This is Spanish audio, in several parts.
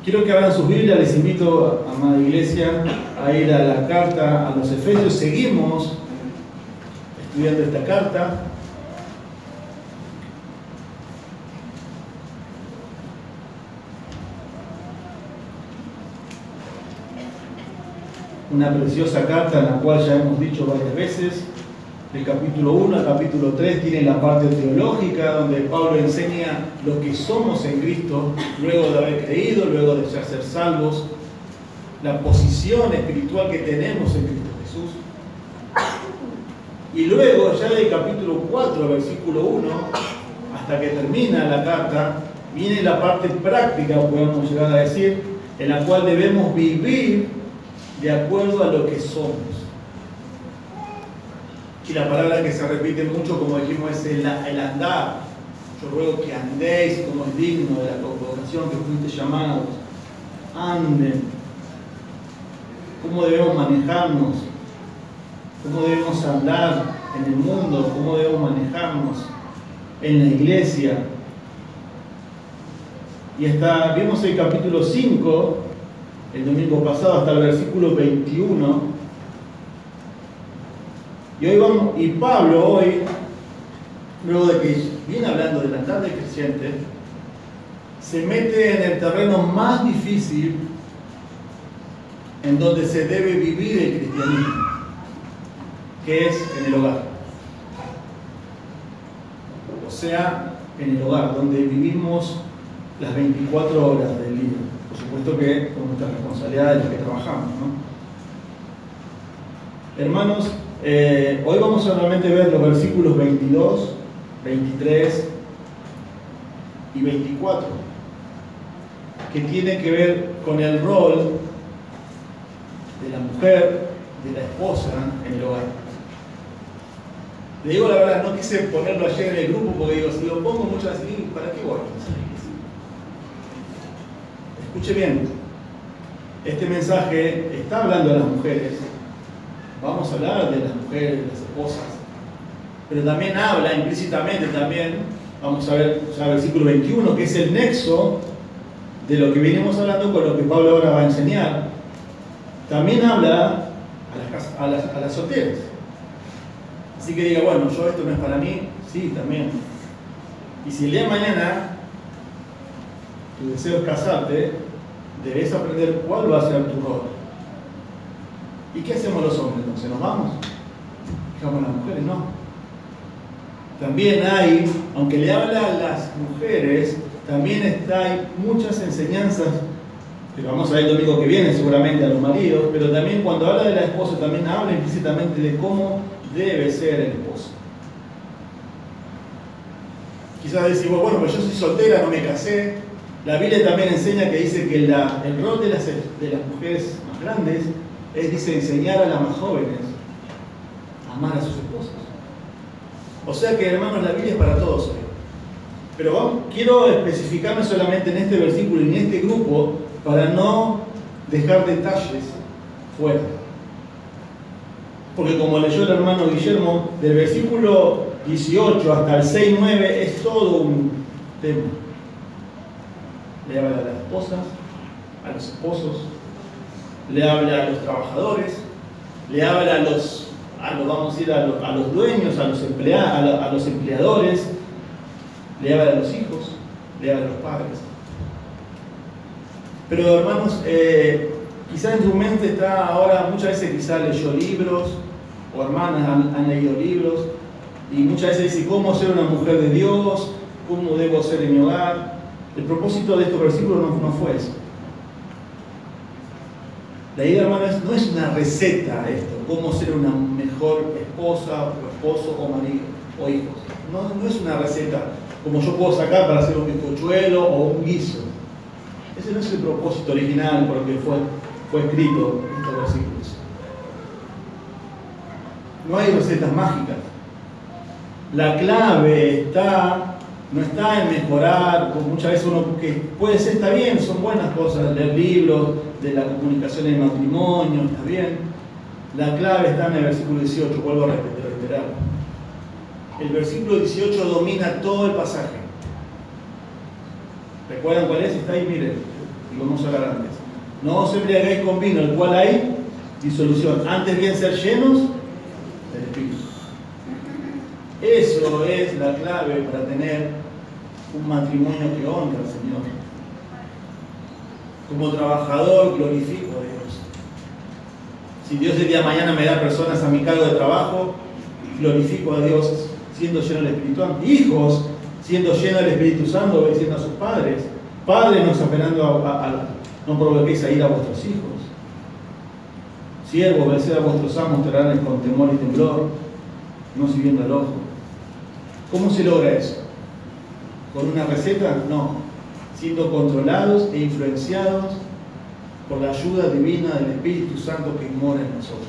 Quiero que abran sus Biblias, les invito, amada iglesia, a ir a la carta a los Efesios. Seguimos estudiando esta carta. Una preciosa carta en la cual ya hemos dicho varias veces. Del capítulo 1 al capítulo 3 tiene la parte teológica donde Pablo enseña lo que somos en Cristo luego de haber creído, luego de ya ser salvos, la posición espiritual que tenemos en Cristo Jesús. Y luego ya del capítulo 4, versículo 1, hasta que termina la carta, viene la parte práctica, podemos llegar a decir, en la cual debemos vivir de acuerdo a lo que somos. Y la palabra que se repite mucho, como dijimos, es el andar. Yo ruego que andéis como es digno de la vocación que fuiste llamados. Anden. ¿Cómo debemos manejarnos? ¿Cómo debemos andar en el mundo? ¿Cómo debemos manejarnos en la iglesia? Y hasta vimos el capítulo 5, el domingo pasado, hasta el versículo 21. Y Pablo hoy, luego de que viene hablando del andar del creyente, se mete en el terreno más difícil en donde se debe vivir el cristianismo, que es en el hogar. O sea, en el hogar, donde vivimos las 24 horas del día. Por supuesto que con nuestra responsabilidad de los que trabajamos, ¿no? Hermanos, hoy vamos a realmente ver los versículos 22, 23 y 24, que tienen que ver con el rol de la mujer, de la esposa en el hogar. Le digo la verdad, no quise ponerlo ayer en el grupo porque digo, si lo pongo muchas veces, ¿para qué voy? Escuche bien, este mensaje está hablando a las mujeres. Vamos a hablar de las mujeres, de las esposas, pero también habla implícitamente también, vamos a ver ya el versículo 21, que es el nexo de lo que venimos hablando con lo que Pablo ahora va a enseñar. También habla a las solteras. Así que diga, bueno, yo esto no es para mí, sí, también. Y si el día de mañana tu deseo es casarte, debes aprender cuál va a ser tu rol. ¿Y qué hacemos los hombres entonces? ¿Nos vamos? ¿Dejamos a las mujeres? No. También hay, aunque le habla a las mujeres, también hay muchas enseñanzas, que vamos a ver el domingo que viene seguramente a los maridos, pero también cuando habla de la esposa, también habla implícitamente de cómo debe ser el esposo. Quizás decimos, bueno, pues yo soy soltera, no me casé. La Biblia también enseña que dice que el rol de las mujeres más grandes dice enseñar a las más jóvenes a amar a sus esposas. O sea que, hermanos, la Biblia es para todos hoy. Pero quiero especificarme solamente en este versículo y en este grupo para no dejar detalles fuera. Porque como leyó el hermano Guillermo, del versículo 18 hasta el 6-9 es todo un tema. Le habla a las esposas, a los esposos, le habla a los trabajadores, le habla a los dueños, a los empleadores, le habla a los hijos, le habla a los padres. Pero hermanos, quizás en tu mente está ahora, muchas veces quizás leyó libros, o hermanas han leído libros, y muchas veces dice, ¿cómo ser una mujer de Dios? ¿Cómo debo ser en mi hogar? El propósito de estos versículos no fue eso. La idea, hermanos, no es una receta esto, cómo ser una mejor esposa, o esposo, o marido, o hijos. No es una receta como yo puedo sacar para hacer un bizcochuelo o un guiso. Ese no es el propósito original por el que fue escrito estos versículos. No hay recetas mágicas. La clave no está en mejorar, como muchas veces uno, que puede ser, está bien, son buenas cosas, leer libros, de la comunicación en el matrimonio, está bien. La clave está en el versículo 18, vuelvo a reiterar. El versículo 18 domina todo el pasaje. ¿Recuerdan cuál es? Está ahí, miren. y vamos a hablar antes. No os embriaguéis con vino, el cual hay disolución. Antes bien ser llenos del Espíritu. Eso es la clave para tener un matrimonio que honra al Señor. Como trabajador glorifico a Dios. Si Dios el día de mañana me da personas a mi cargo de trabajo, glorifico a Dios siendo lleno del Espíritu Santo. Hijos siendo llenos del Espíritu Santo, obedeciendo a sus padres. Padres no exasperando no provoquéis a ir a vuestros hijos. Siervos, obedeced a vuestros amos, traerles con temor y temblor, no siguiendo al ojo. ¿Cómo se logra eso? ¿Con una receta? No. Siendo controlados e influenciados por la ayuda divina del Espíritu Santo que mora en nosotros.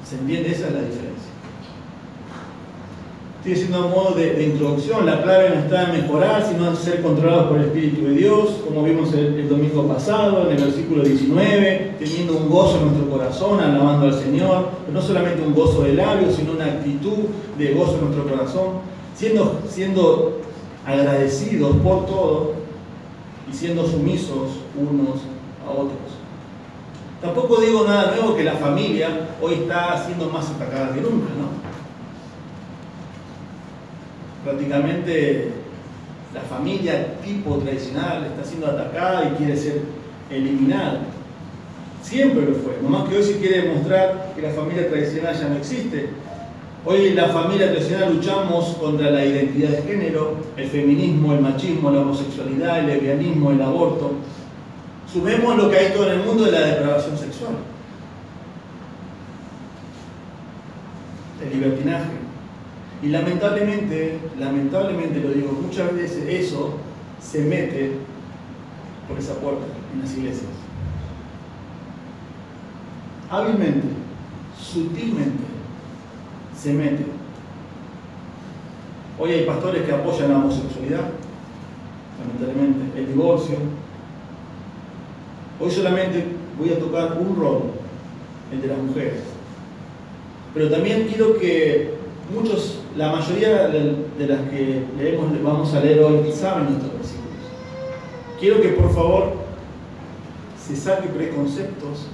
¿Se entiende? Esa es la diferencia. Estoy diciendo a modo de introducción, la clave no está en mejorar, sino en ser controlados por el Espíritu de Dios, como vimos el domingo pasado, en el versículo 19, teniendo un gozo en nuestro corazón, alabando al Señor, pero no solamente un gozo de labios, sino una actitud de gozo en nuestro corazón, siendo agradecidos por todo y siendo sumisos unos a otros. Tampoco digo nada nuevo que la familia hoy está siendo más atacada que nunca, ¿no? Prácticamente la familia tipo tradicional está siendo atacada y quiere ser eliminada. Siempre lo fue, nomás que hoy se quiere demostrar que la familia tradicional ya no existe. Hoy en la familia tradicional luchamos contra la identidad de género, el feminismo, el machismo, la homosexualidad, el lesbianismo, el aborto. Sumemos lo que hay todo en el mundo de la depravación sexual, el libertinaje. Y lamentablemente lo digo, muchas veces eso se mete por esa puerta en las iglesias. Hábilmente, sutilmente, se mete. Hoy hay pastores que apoyan la homosexualidad, lamentablemente, el divorcio. Hoy solamente voy a tocar un rol, el de las mujeres. Pero también quiero que la mayoría de las que vamos a leer hoy saben estos versículos. Quiero que por favor se saque preconceptos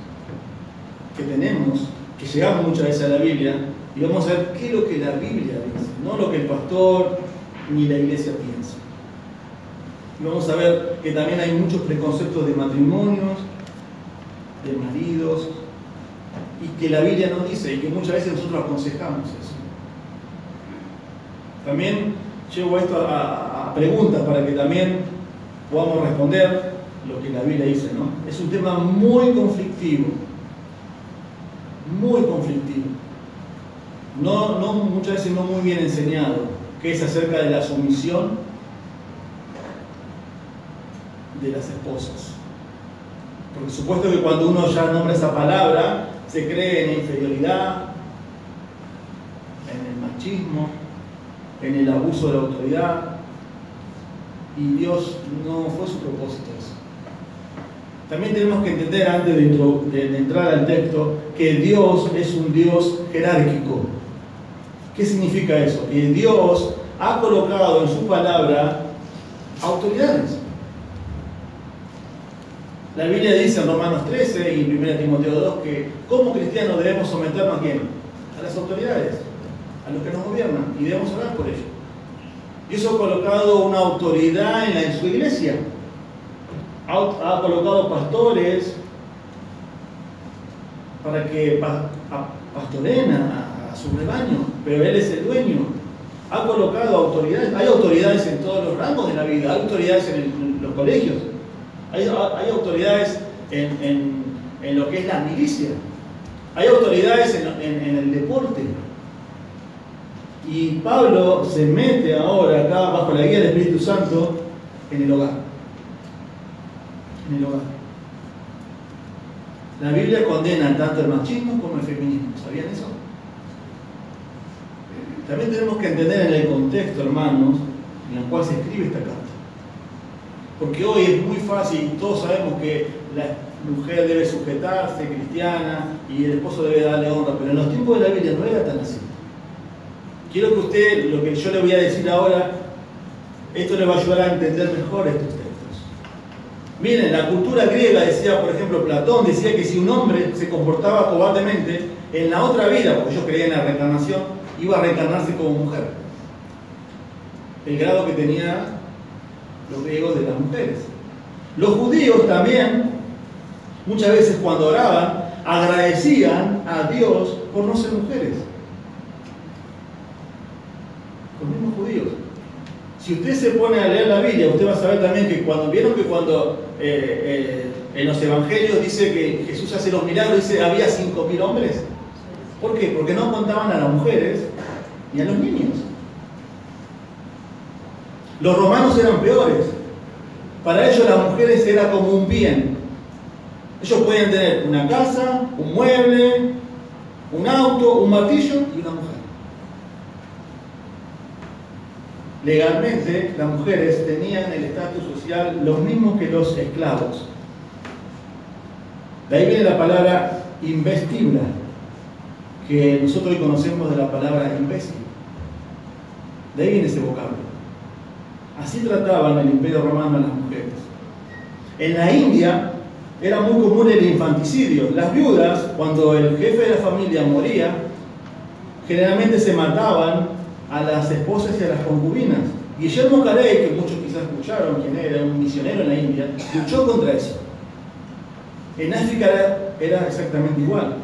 que tenemos, que llegamos muchas veces a la Biblia, y vamos a ver qué es lo que la Biblia dice, no lo que el pastor ni la iglesia piensa. Y vamos a ver que también hay muchos preconceptos de matrimonios, de maridos, y que la Biblia no dice, y que muchas veces nosotros aconsejamos eso. También llevo esto a preguntas para que también podamos responder lo que la Biblia dice, ¿no? Es un tema muy conflictivo, muchas veces no muy bien enseñado, que es acerca de la sumisión de las esposas. Porque supuesto que cuando uno ya nombra esa palabra, se cree en la inferioridad, en el machismo, en el abuso de la autoridad, y Dios no fue su propósito eso. También tenemos que entender, antes de entrar al texto, que Dios es un Dios jerárquico. ¿Qué significa eso? Que Dios ha colocado en su palabra autoridades. La Biblia dice en Romanos 13 y en 1 Timoteo 2 que como cristianos debemos someternos ¿a quién? A las autoridades, a los que nos gobiernan, y debemos orar por ellos. Dios ha colocado una autoridad en su iglesia. Ha colocado pastores para que pastoreen a su rebaño, pero Él es el dueño. Ha colocado autoridades. Hay autoridades en todos los rangos de la vida. Hay autoridades en los colegios. Hay autoridades en lo que es la milicia. Hay autoridades en el deporte. Y Pablo se mete ahora acá bajo la guía del Espíritu Santo en el hogar. En el hogar. La Biblia condena tanto el machismo como el feminismo. ¿Sabían eso? También tenemos que entender en el contexto, hermanos, en el cual se escribe esta carta. Porque hoy es muy fácil, todos sabemos que la mujer debe sujetarse, cristiana, y el esposo debe darle honra, pero en los tiempos de la Biblia no era tan así. Quiero que usted, lo que yo le voy a decir ahora, esto le va a ayudar a entender mejor estos textos. Miren, la cultura griega decía, por ejemplo, Platón decía que si un hombre se comportaba cobardemente, en la otra vida, porque ellos creían en la reencarnación, iba a reencarnarse como mujer. El grado que tenían los griegos de las mujeres. Los judíos también, muchas veces cuando oraban, agradecían a Dios por no ser mujeres. Los mismos judíos. Si usted se pone a leer la Biblia, usted va a saber también que cuando en los evangelios dice que Jesús hace los milagros, dice había 5.000 hombres. ¿Por qué? Porque no contaban a las mujeres ni a los niños. Los romanos eran peores. Para ellos las mujeres era como un bien. Ellos podían tener una casa, un mueble, un auto, un martillo y una mujer. Legalmente, las mujeres tenían el estatus social los mismos que los esclavos. De ahí viene la palabra investibla, que nosotros hoy conocemos de la palabra imbécil. De ahí viene ese vocablo. Así trataban el Imperio Romano a las mujeres. En la India era muy común el infanticidio. Las viudas, cuando el jefe de la familia moría, generalmente se mataban a las esposas y a las concubinas. Guillermo Carey, que muchos quizás escucharon, quien era un misionero en la India, luchó contra eso. En África era exactamente igual.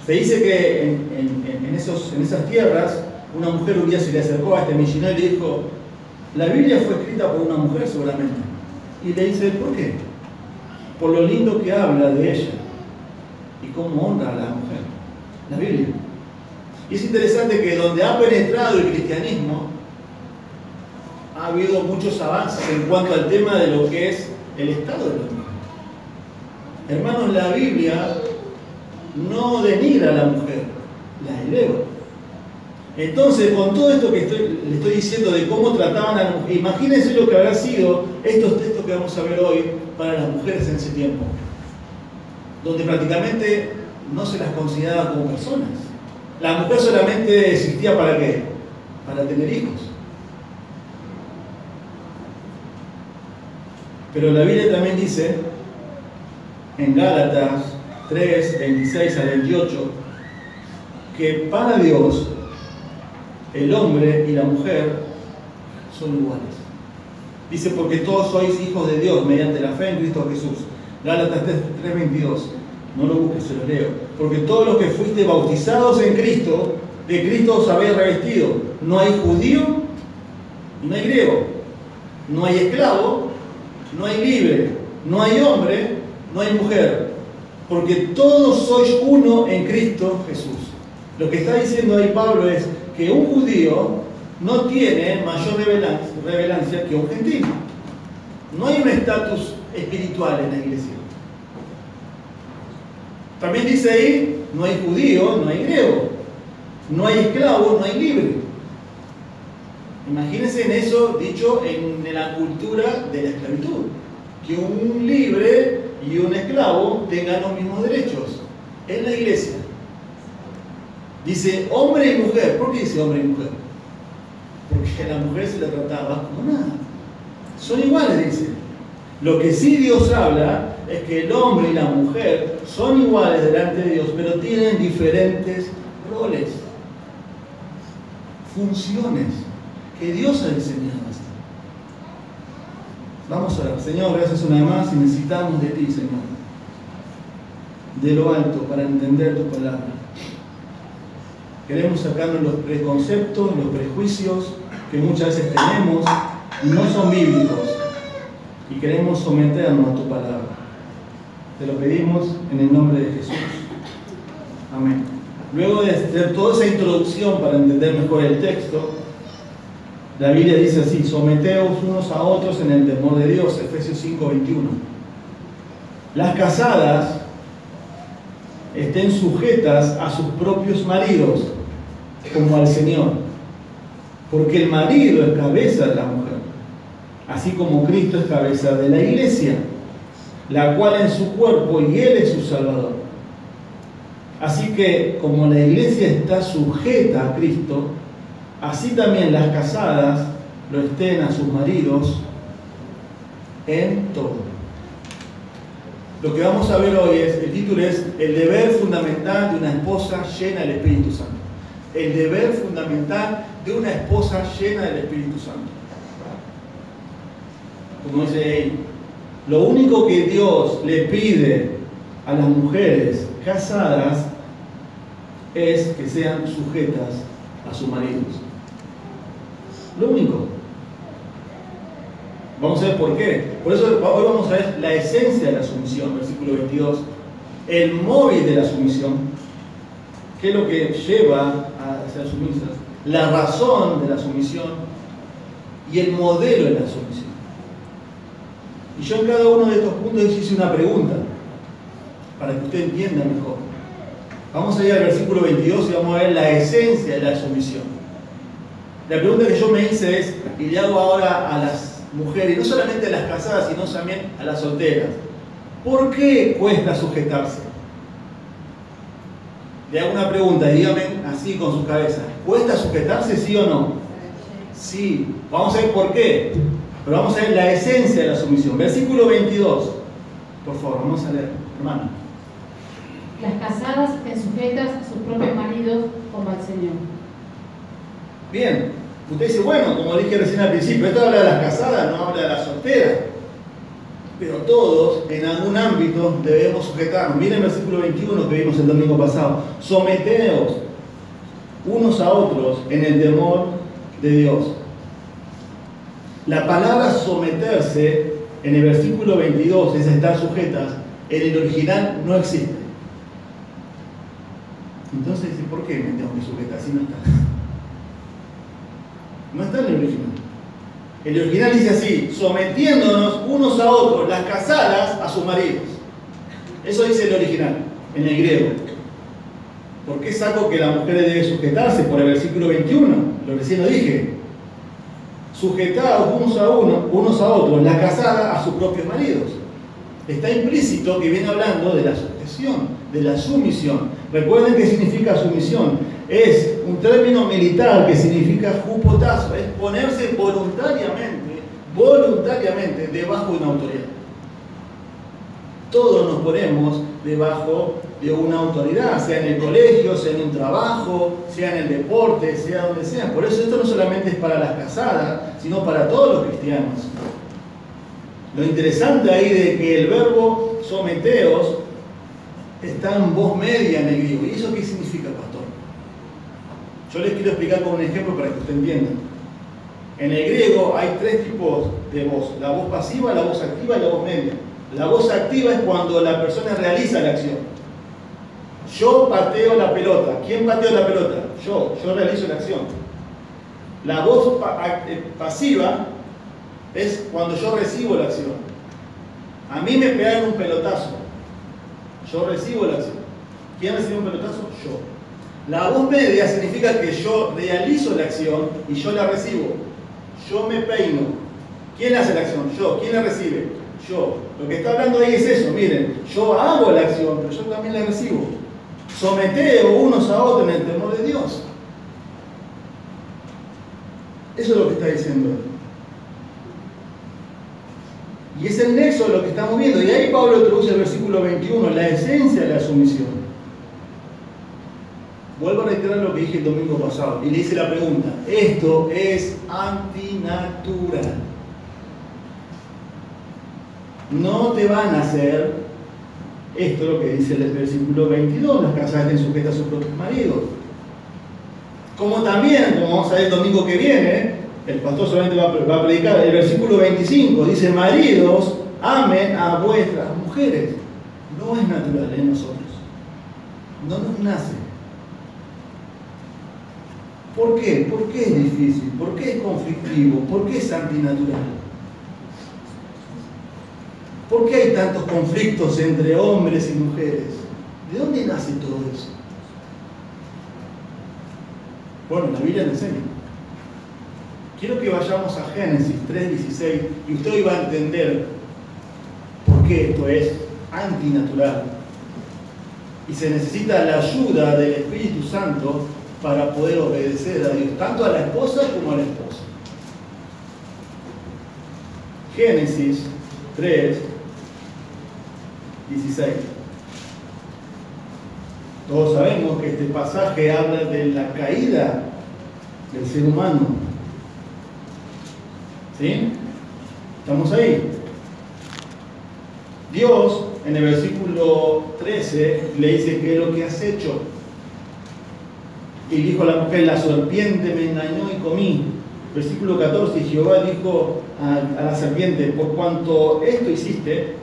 Se dice que en esas tierras, una mujer un día se le acercó a este misionero y le dijo: la Biblia fue escrita por una mujer seguramente. Y le dice: ¿por qué? Por lo lindo que habla de ella y cómo honra a la mujer. La Biblia. Y es interesante que donde ha penetrado el cristianismo, ha habido muchos avances en cuanto al tema de lo que es el estado de la mujer. Hermanos, la Biblia no denigra a la mujer, la eleva. Entonces, con todo esto que le estoy diciendo de cómo trataban a la mujer, imagínense lo que habrá sido estos textos que vamos a ver hoy para las mujeres en ese tiempo, donde prácticamente no se las consideraba como personas. La mujer solamente existía ¿para qué? Para tener hijos. Pero la Biblia también dice, en Gálatas 3, 26 al 28, que para Dios el hombre y la mujer son iguales. Dice: porque todos sois hijos de Dios mediante la fe en Cristo Jesús. Gálatas 3, 22. No lo busques, se lo leo. Porque todos los que fuiste bautizados en Cristo, de Cristo os habéis revestido. No hay judío, no hay griego, no hay esclavo, no hay libre, no hay hombre, no hay mujer. Porque todos sois uno en Cristo Jesús. Lo que está diciendo ahí Pablo es que un judío no tiene mayor revelancia que un gentil. No hay un estatus espiritual en la iglesia. También dice ahí: no hay judío, no hay griego, no hay esclavo, no hay libre. Imagínense en eso dicho en la cultura de la esclavitud, que un libre y un esclavo tengan los mismos derechos. En la iglesia dice hombre y mujer. ¿Por qué dice hombre y mujer? Porque a la mujer se la trataba como nada. Son iguales, dice. Lo que sí Dios habla es que el hombre y la mujer son iguales delante de Dios, pero tienen diferentes roles, funciones que Dios ha diseñado así. Vamos a orar. Señor, gracias una vez más y necesitamos de ti, Señor, de lo alto para entender tu palabra. Queremos sacarnos los preconceptos, los prejuicios que muchas veces tenemos y no son bíblicos, y queremos someternos a tu palabra. Te lo pedimos en el nombre de Jesús. Amén. Luego de hacer toda esa introducción para entender mejor el texto, la Biblia dice así: someteos unos a otros en el temor de Dios. Efesios 5, 21. Las casadas estén sujetas a sus propios maridos, como al Señor, porque el marido es cabeza de la mujer, así como Cristo es cabeza de la iglesia, la cual es su cuerpo y Él es su Salvador. Así que, como la iglesia está sujeta a Cristo, así también las casadas lo estén a sus maridos en todo. Lo que vamos a ver hoy el título es el deber fundamental de una esposa llena del Espíritu Santo. El deber fundamental de una esposa llena del Espíritu Santo. Como dice él, lo único que Dios le pide a las mujeres casadas es que sean sujetas a sus maridos. Lo único. Vamos a ver por qué. Por eso hoy vamos a ver la esencia de la sumisión, versículo 22. El móvil de la sumisión, qué es lo que lleva a ser sumisas, la razón de la sumisión y el modelo de la sumisión. Y yo en cada uno de estos puntos hice una pregunta para que usted entienda mejor. Vamos a ir al versículo 22 y vamos a ver la esencia de la sumisión. La pregunta que yo me hice es, y le hago ahora a las mujeres, y no solamente a las casadas, sino también a las solteras: ¿por qué cuesta sujetarse? Le hago una pregunta y dígame así con su cabeza: ¿cuesta sujetarse, sí o no? Sí. Vamos a ver por qué, pero vamos a ver la esencia de la sumisión. Versículo 22, por favor, vamos a leer, hermano. Las casadas estén sujetas a sus propios maridos como al Señor. Bien, usted dice, bueno, como dije recién al principio, esto habla de las casadas, no habla de las solteras. Pero todos, en algún ámbito, debemos sujetarnos. Miren el versículo 21 que vimos el domingo pasado. Someteos unos a otros en el temor de Dios. La palabra someterse en el versículo 22 es estar sujetas. En el original no existe. Entonces, ¿por qué me tengo que sujetar si no está? No está en el original. El original dice así: sometiéndonos unos a otros, las casadas a sus maridos. Eso dice el original, en el griego. ¿Por qué saco que la mujer debe sujetarse? Por el versículo 21, lo recién lo dije. Sujetados unos a otros, la casada a sus propios maridos. Está implícito que viene hablando de la sujeción, de la sumisión. Recuerden qué significa sumisión. Es un término militar que significa jupotazo, es ponerse voluntariamente debajo de una autoridad. Todos nos ponemos debajo de una autoridad, sea en el colegio, sea en un trabajo, sea en el deporte, sea donde sea. Por eso esto no solamente es para las casadas, sino para todos los cristianos. Lo interesante ahí de que el verbo someteos está en voz media en el griego. ¿Y eso qué significa, pastor? Yo les quiero explicar con un ejemplo para que usted entienda. En el griego hay tres tipos de voz: la voz pasiva, la voz activa y la voz media. La voz activa es cuando la persona realiza la acción. Yo pateo la pelota. ¿Quién pateó la pelota? Yo realizo la acción. La voz pasiva es cuando yo recibo la acción. A mí me pegaron un pelotazo. Yo recibo la acción. ¿Quién recibe un pelotazo? Yo. La voz media significa que yo realizo la acción y yo la recibo. Yo me peino. ¿Quién hace la acción? Yo. ¿Quién la recibe? Yo. Lo que está hablando ahí es eso. Miren, yo hago la acción, pero yo también la recibo. Someteo unos a otros en el temor de Dios. Eso es lo que está diciendo él. Y es el nexo de lo que estamos viendo. Y ahí Pablo introduce el versículo 21, la esencia de la sumisión. Vuelvo a reiterar lo que dije el domingo pasado. Y le hice la pregunta: esto es antinatural. No te van a hacer esto, lo que dice el versículo 22, las casadas estén sujetas a sus propios maridos. Como también, como vamos a ver el domingo que viene, el pastor solamente va a predicar el versículo 25, dice: maridos, amen a vuestras mujeres. No es natural en nosotros. No nos nace. ¿Por qué? ¿Por qué es difícil? ¿Por qué es conflictivo? ¿Por qué es antinatural? ¿Por qué hay tantos conflictos entre hombres y mujeres? ¿De dónde nace todo eso? Bueno, la Biblia nos enseña. Quiero que vayamos a Génesis 3:16 y usted hoy va a entender por qué esto es antinatural. Y se necesita la ayuda del Espíritu Santo para poder obedecer a Dios, tanto a la esposa como al esposo. Génesis 3, 16. Todos sabemos que este pasaje habla de la caída del ser humano. ¿Sí? ¿Estamos ahí? Dios, en el versículo 13, le dice: ¿qué es lo que has hecho? Y dijo la mujer: la serpiente me engañó y comí. Versículo 14, Jehová dijo a la serpiente: por cuanto esto hiciste,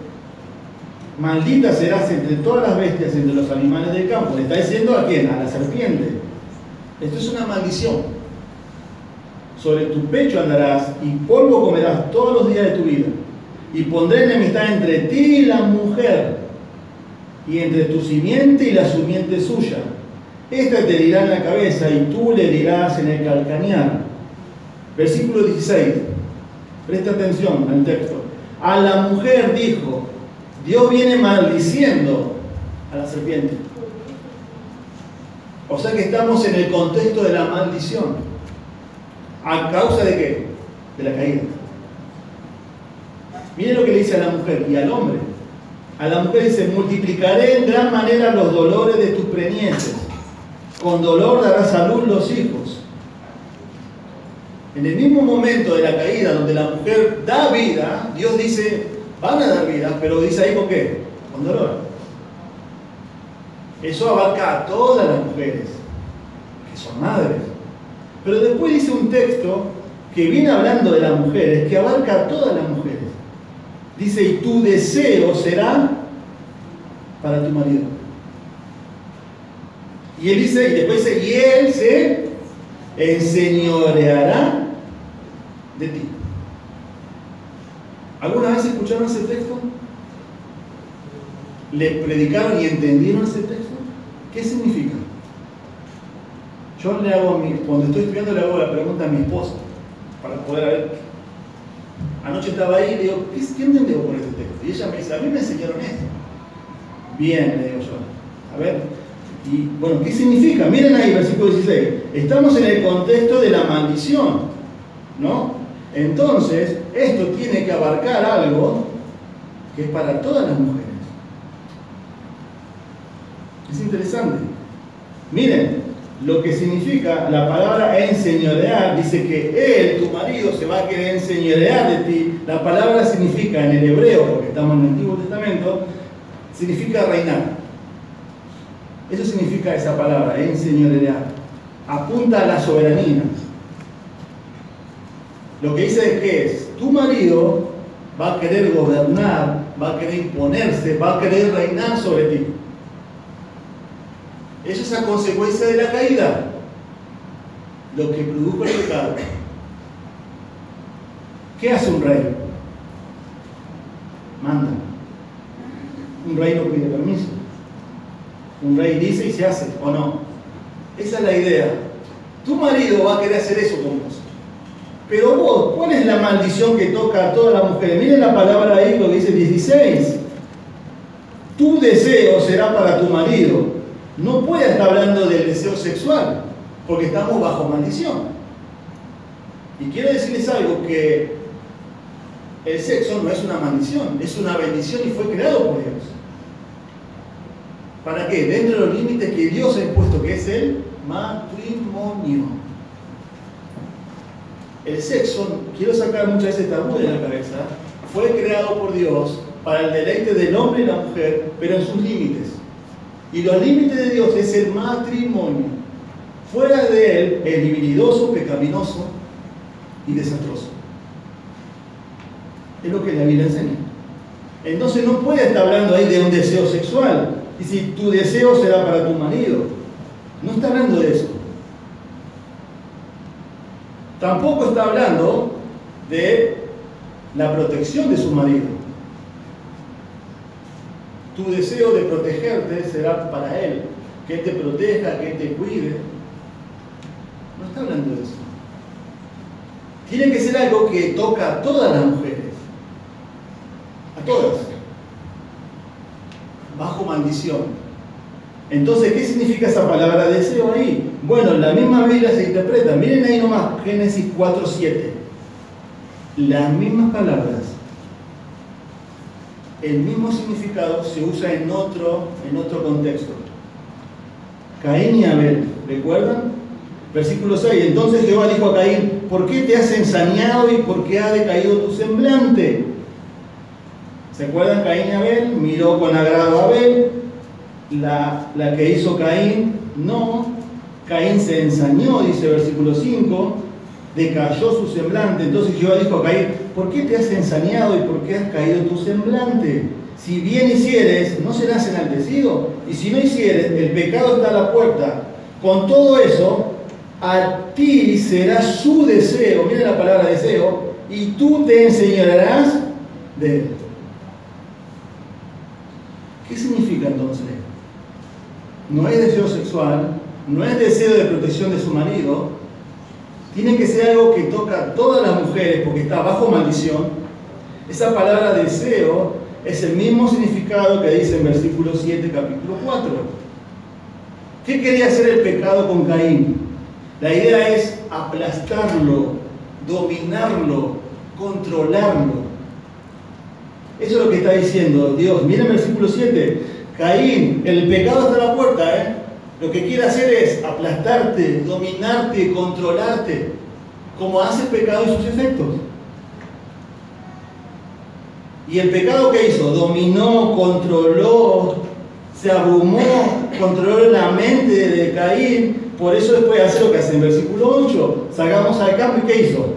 maldita serás entre todas las bestias, entre los animales del campo. ¿Le está diciendo a quién? A la serpiente. Esto es una maldición. Sobre tu pecho andarás y polvo comerás todos los días de tu vida. Y pondré enemistad entre ti y la mujer, y entre tu simiente y la simiente suya. Esta te herirá en la cabeza y tú le herirás en el calcañar. Versículo 16. Presta atención al texto. A la mujer dijo: Dios viene maldiciendo a la serpiente. O sea que estamos en el contexto de la maldición. ¿A causa de qué? De la caída. Miren lo que le dice a la mujer y al hombre. A la mujer dice: multiplicaré en gran manera los dolores de tus preñeces. Con dolor darás a luz los hijos. En el mismo momento de la caída, donde la mujer da vida, Dios dice: van a dar vida, pero dice ahí: ¿con qué? Con dolor. Eso abarca a todas las mujeres que son madres. Pero después dice un texto que viene hablando de las mujeres, que abarca a todas las mujeres. Dice: y tu deseo será para tu marido. Y él dice, y después dice: y él se enseñoreará de ti. ¿Alguna vez escucharon ese texto? ¿Le predicaron y entendieron ese texto? ¿Qué significa? Yo le hago cuando estoy estudiando, le hago la pregunta a mi esposa para poder ver. Anoche estaba ahí y le digo: ¿qué entendemos por este texto? Y ella me dice: a mí me enseñaron esto. Bien, le digo yo. A ver, y bueno, ¿qué significa? Miren ahí, versículo 16. Estamos en el contexto de la maldición, ¿no? Entonces, esto tiene que abarcar algo que es para todas las mujeres. Es interesante. Miren lo que significa la palabra enseñorear. Dice que él, tu marido, se va a querer enseñorear de ti. La palabra significa, en el hebreo, porque estamos en el Antiguo Testamento, significa reinar. Eso significa esa palabra, enseñorear. Apunta a la soberanía. Lo que dice es que es: tu marido va a querer gobernar, va a querer imponerse, va a querer reinar sobre ti. Eso es a consecuencia de la caída, lo que produjo el pecado. ¿Qué hace un rey? Manda. Un rey no pide permiso. Un rey dice y se hace, ¿o no? Esa es la idea. Tu marido va a querer hacer eso con vos. Pero vos, ¿cuál es la maldición que toca a todas las mujeres? Miren la palabra ahí, lo que dice 16. Tu deseo será para tu marido. No puede estar hablando del deseo sexual, porque estamos bajo maldición. Y quiero decirles algo, que el sexo no es una maldición, es una bendición y fue creado por Dios. ¿Para qué? Dentro de los límites que Dios ha impuesto, que es el matrimonio. El sexo, quiero sacar muchas veces tabú de la cabeza, fue creado por Dios para el deleite del hombre y la mujer, pero en sus límites. Y los límites de Dios es el matrimonio. Fuera de él es libidinoso, pecaminoso y desastroso. Es lo que la Biblia enseña. Entonces no puede estar hablando ahí de un deseo sexual. Y si tu deseo será para tu marido, no está hablando de eso. Tampoco está hablando de la protección de su marido. Tu deseo de protegerte será para él, que él te proteja, que él te cuide. No está hablando de eso. Tiene que ser algo que toca a todas las mujeres, a todas, bajo maldición. Entonces, ¿qué significa esa palabra deseo ahí? Bueno, la misma Biblia se interpreta. Miren ahí nomás, Génesis 4:7. Las mismas palabras. el mismo significado se usa en otro contexto. Caín y Abel, ¿recuerdan? Versículo 6, entonces Jehová dijo a Caín, ¿por qué te has ensañado y por qué ha decaído tu semblante? ¿Se acuerdan? Caín y Abel, miró con agrado a Abel, la que hizo Caín, no. Caín se ensañó, dice versículo 5, decayó su semblante. Entonces Jehová dijo a Caín, ¿por qué te has ensañado y por qué has caído tu semblante? Si bien hicieres, ¿no serás enaltecido? Y si no hicieres, el pecado está a la puerta. Con todo eso, a ti será su deseo, miren la palabra deseo, y tú te enseñarás de él. ¿Qué significa entonces? No es deseo sexual, no es deseo de protección de su marido, tiene que ser algo que toca a todas las mujeres porque está bajo maldición. Esa palabra deseo es el mismo significado que dice en versículo 7, capítulo 4. ¿Qué quería hacer el pecado con Caín? La idea es aplastarlo, dominarlo, controlarlo. Eso es lo que está diciendo Dios. Miren el versículo 7. Caín, el pecado está a la puerta, Lo que quiere hacer es aplastarte, dominarte, controlarte, como hace el pecado y sus efectos. Y el pecado que hizo, dominó, controló, se abrumó, controló la mente de Caín. Por eso después hace lo que hace en versículo 8. Salgamos al campo y ¿qué hizo?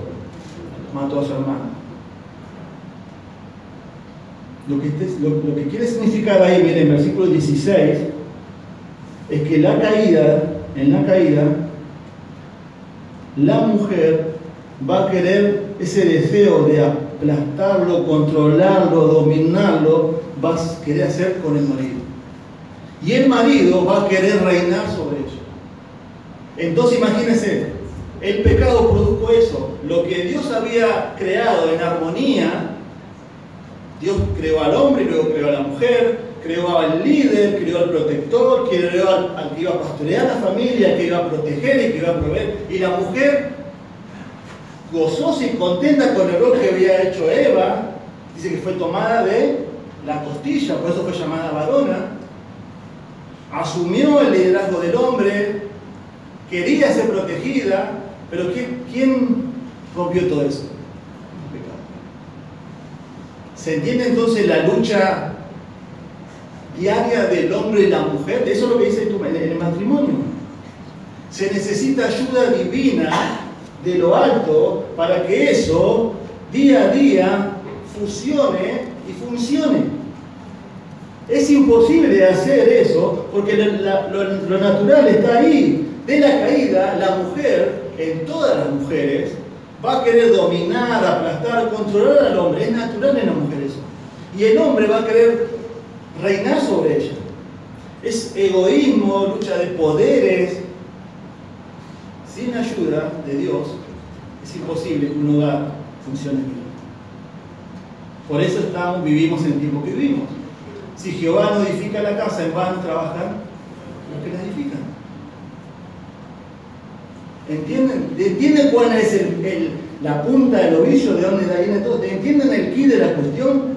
Mató a su hermano. Lo que quiere significar ahí, miren, en versículo 16, es que en la caída, la mujer va a querer ese deseo de aplastarlo, controlarlo, dominarlo, va a querer hacer con el marido. Y el marido va a querer reinar sobre ella. Entonces imagínense, el pecado produjo eso. Lo que Dios había creado en armonía, Dios creó al hombre y luego creó a la mujer, creó al líder, creó al protector, creó al que iba a pastorear la familia, que iba a proteger y que iba a proveer. Y la mujer, gozosa y contenta con el rol que había hecho Eva, dice que fue tomada de la costilla, por eso fue llamada varona, asumió el liderazgo del hombre, quería ser protegida, pero ¿quién rompió todo eso? El pecado. ¿Se entiende entonces la lucha diaria del hombre y la mujer? Eso es lo que dice en el matrimonio. Se necesita ayuda divina de lo alto para que eso día a día fusione y funcione. Es imposible hacer eso porque lo natural está ahí. De la caída, la mujer, en todas las mujeres, va a querer dominar, aplastar, controlar al hombre. Es natural en la mujer eso. Y el hombre va a querer reinar sobre ella. Es egoísmo, lucha de poderes. Sin ayuda de Dios, es imposible que un hogar funcione bien. Por eso vivimos en el tiempo que vivimos. Si Jehová no edifica la casa, en vano trabajan los que la edifican. ¿Entienden cuál es la punta del ovillo de dónde viene todo? ¿Entienden el quid de la cuestión?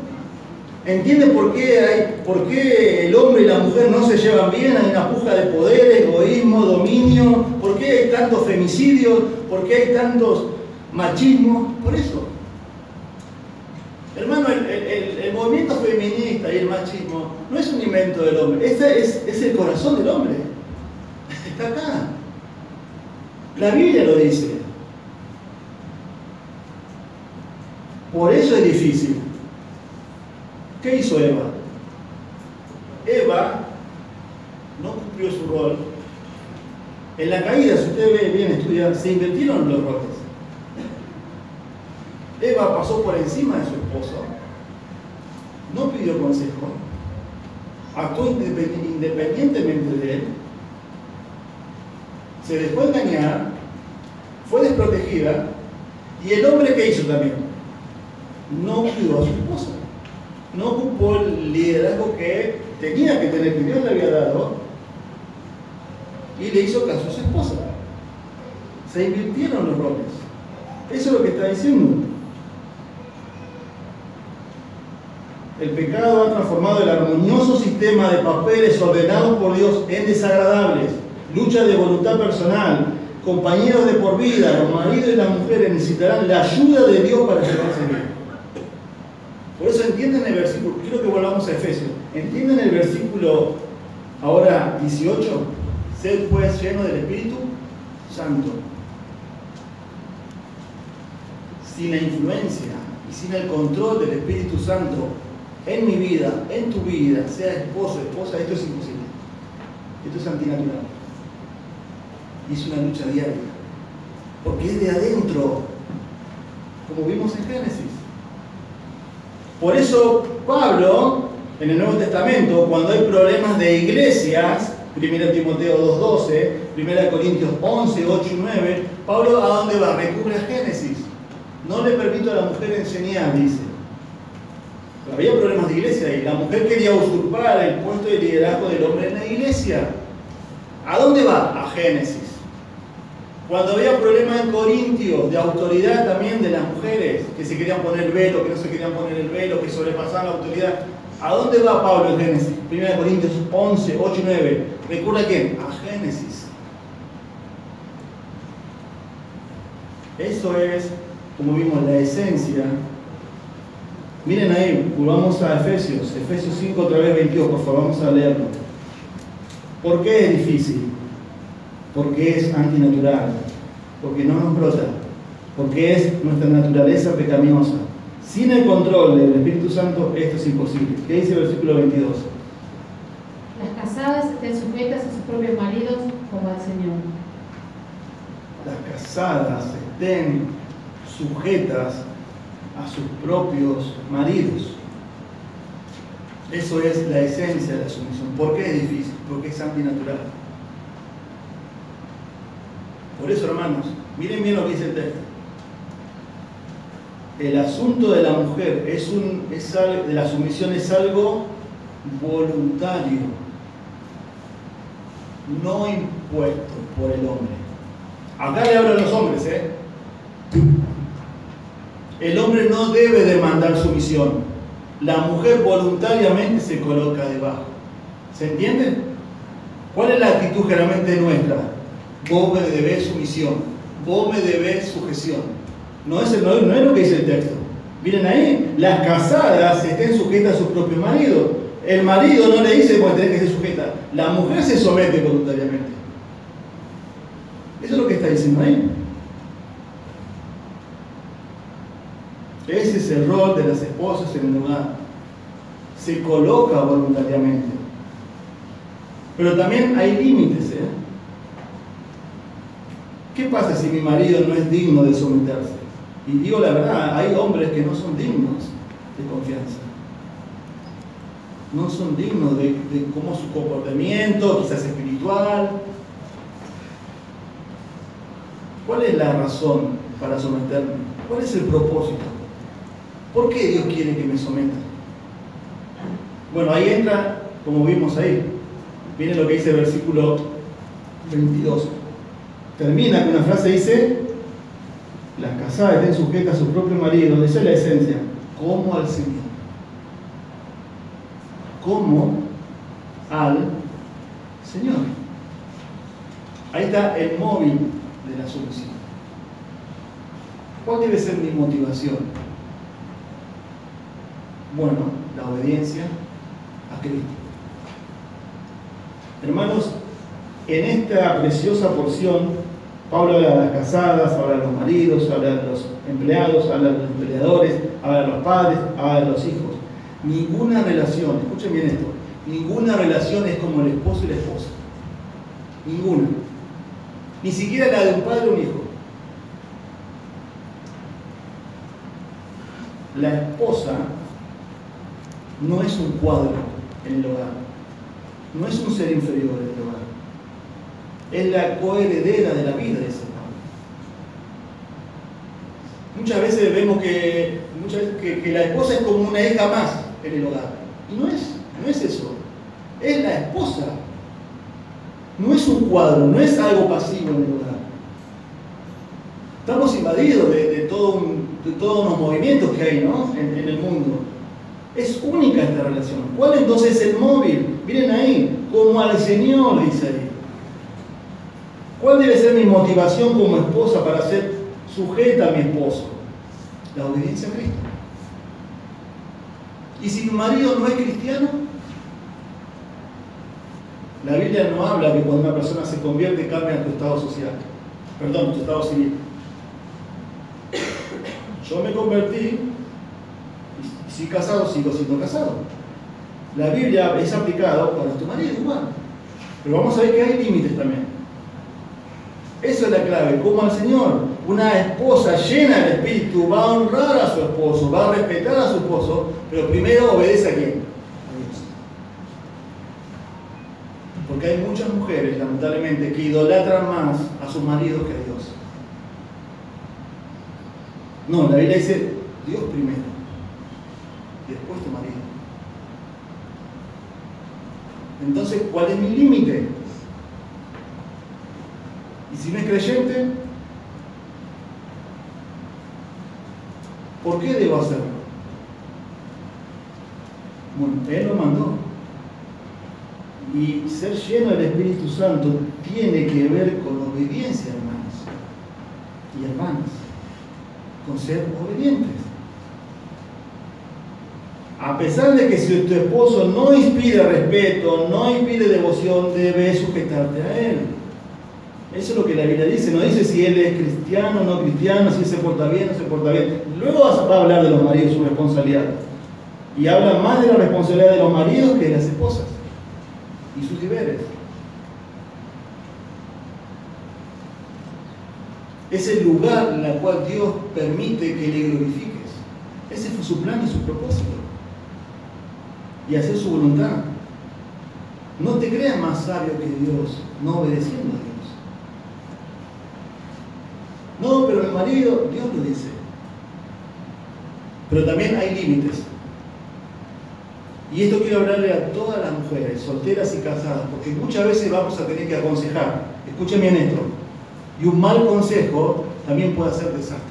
¿Entienden por qué el hombre y la mujer no se llevan bien? Hay una puja de poder, egoísmo, dominio. ¿Por qué hay tantos femicidios? ¿Por qué hay tantos machismos? Por eso. Hermano, el movimiento feminista y el machismo no es un invento del hombre. Este es el corazón del hombre. Está acá. La Biblia lo dice. Por eso es difícil. ¿Qué hizo Eva? Eva no cumplió su rol. En la caída, si ustedes ven bien, estudian, se invirtieron los roles. Eva pasó por encima de su esposo, no pidió consejo, actuó independientemente de él, se dejó engañar, fue desprotegida, y el hombre que hizo también, no cuidó a su esposa, no ocupó el liderazgo que tenía que tener, que Dios le había dado, y le hizo caso a su esposa. Se invirtieron los roles. Eso es lo que está diciendo. El pecado ha transformado el armonioso sistema de papeles ordenados por Dios en desagradables. Lucha de voluntad personal, compañeros de por vida, los maridos y las mujeres necesitarán la ayuda de Dios para llevarse bien. Por eso entienden el versículo, quiero que volvamos a Efesios. ¿Entienden el versículo ahora 18? Sed pues lleno del Espíritu Santo. Sin la influencia y sin el control del Espíritu Santo en mi vida, en tu vida, sea esposo, esposa, esto es imposible. Esto es antinatural. Y es una lucha diaria. Porque es de adentro, como vimos en Génesis. Por eso Pablo, en el Nuevo Testamento, cuando hay problemas de iglesias, 1 Timoteo 2:12, 1 Corintios 11, 8 y 9, Pablo ¿a dónde va? Recurre a Génesis. No le permito a la mujer enseñar, dice. Pero había problemas de iglesia y la mujer quería usurpar el puesto de liderazgo del hombre en la iglesia. ¿A dónde va? A Génesis. Cuando había problemas en Corintios de autoridad también de las mujeres, que se querían poner el velo, que no se querían poner el velo, que sobrepasaban la autoridad, ¿a dónde va Pablo en Génesis? 1 Corintios 11, 8 y 9. ¿Recuerda a quién? A Génesis. Eso es, como vimos, la esencia. Miren ahí, volvamos a Efesios 5, otra vez 22, por favor, vamos a leerlo. ¿Por qué es difícil? Porque es antinatural, porque no nos brota, porque es nuestra naturaleza pecaminosa. Sin el control del Espíritu Santo, esto es imposible. ¿Qué dice el versículo 22? Las casadas estén sujetas a sus propios maridos como al Señor. Las casadas estén sujetas a sus propios maridos. Eso es la esencia de la sumisión. ¿Por qué es difícil? Porque es antinatural. Por eso, hermanos, miren bien lo que dice el texto. El asunto de la mujer de la sumisión es algo voluntario, no impuesto por el hombre. Acá le hablo a los hombres, ¿eh? El hombre no debe demandar sumisión. La mujer voluntariamente se coloca debajo. ¿Se entiende? ¿Cuál es la actitud generalmente nuestra? Vos me debés sumisión, vos me debés sujeción. No es lo que dice el texto. Miren ahí, las casadas estén sujetas a su propio marido. El marido no le dice pues tenés que ser sujeta. La mujer se somete voluntariamente. Eso es lo que está diciendo ahí. Ese es el rol de las esposas en el hogar. Se coloca voluntariamente. Pero también hay límites, ¿eh? ¿Qué pasa si mi marido no es digno de someterse? Y digo la verdad, hay hombres que no son dignos de confianza. No son dignos de cómo su comportamiento, quizás espiritual. ¿Cuál es la razón para someterme? ¿Cuál es el propósito? ¿Por qué Dios quiere que me someta? Bueno, ahí entra, como vimos ahí. Miren lo que dice el versículo 22. Termina con una frase, dice: las casadas estén sujetas a su propio marido. Esa es la esencia. Como al Señor. Como al Señor. Ahí está el móvil de la sumisión. ¿Cuál debe ser mi motivación? Bueno, la obediencia a Cristo. Hermanos, en esta preciosa porción, Pablo habla de las casadas, habla de los maridos, habla de los empleados, habla de los empleadores, habla de los padres, habla de los hijos. Ninguna relación, escuchen bien esto, ninguna relación es como el esposo y la esposa. Ninguna. Ni siquiera la de un padre o un hijo. La esposa no es un cuadro en el hogar, no es un ser inferior en el hogar, es la coheredera de la vida de ese padre. Muchas veces vemos que la esposa es como una hija más en el hogar, y no es eso, es la esposa, no es un cuadro, no es algo pasivo en el hogar. Estamos invadidos de todos unos movimientos que hay, ¿no? en el mundo. Es única esta relación. ¿Cuál entonces es el móvil? Miren ahí, como al Señor, dice ahí. ¿Cuál debe ser mi motivación como esposa para ser sujeta a mi esposo? La obediencia a Cristo. ¿Y si tu marido no es cristiano? La Biblia no habla que cuando una persona se convierte cambia tu estado social. Perdón, tu estado civil. Yo me convertí y si casado sigo siendo casado. La Biblia es aplicado para tu marido igual. Pero vamos a ver que hay límites también. Esa es la clave, como al Señor. Una esposa llena del Espíritu va a honrar a su esposo, va a respetar a su esposo, pero primero obedece a quién? A Dios. Porque hay muchas mujeres, lamentablemente, que idolatran más a sus maridos que a Dios. No, la Biblia dice Dios primero, después tu marido. Entonces, ¿cuál es mi límite? Y si no es creyente, ¿por qué debo hacerlo? Bueno, Él lo mandó. Y ser lleno del Espíritu Santo tiene que ver con obediencia, hermanos y hermanas. Con ser obedientes. A pesar de que si tu esposo no inspira respeto, no inspira devoción, debes sujetarte a él. Eso es lo que la Biblia dice. No dice si él es cristiano o no cristiano, si él se porta bien o no se porta bien. Luego va a hablar de los maridos, su responsabilidad. Y habla más de la responsabilidad de los maridos que de las esposas y sus deberes. Es el lugar en el cual Dios permite que le glorifiques. Ese fue su plan y su propósito. Y hacer su voluntad. No te creas más sabio que Dios, no obedeciendo a Dios. No, pero el marido, Dios lo dice. Pero también hay límites. Y esto quiero hablarle a todas las mujeres, solteras y casadas, porque muchas veces vamos a tener que aconsejar. Escuchen bien esto. Y un mal consejo también puede hacer desastres.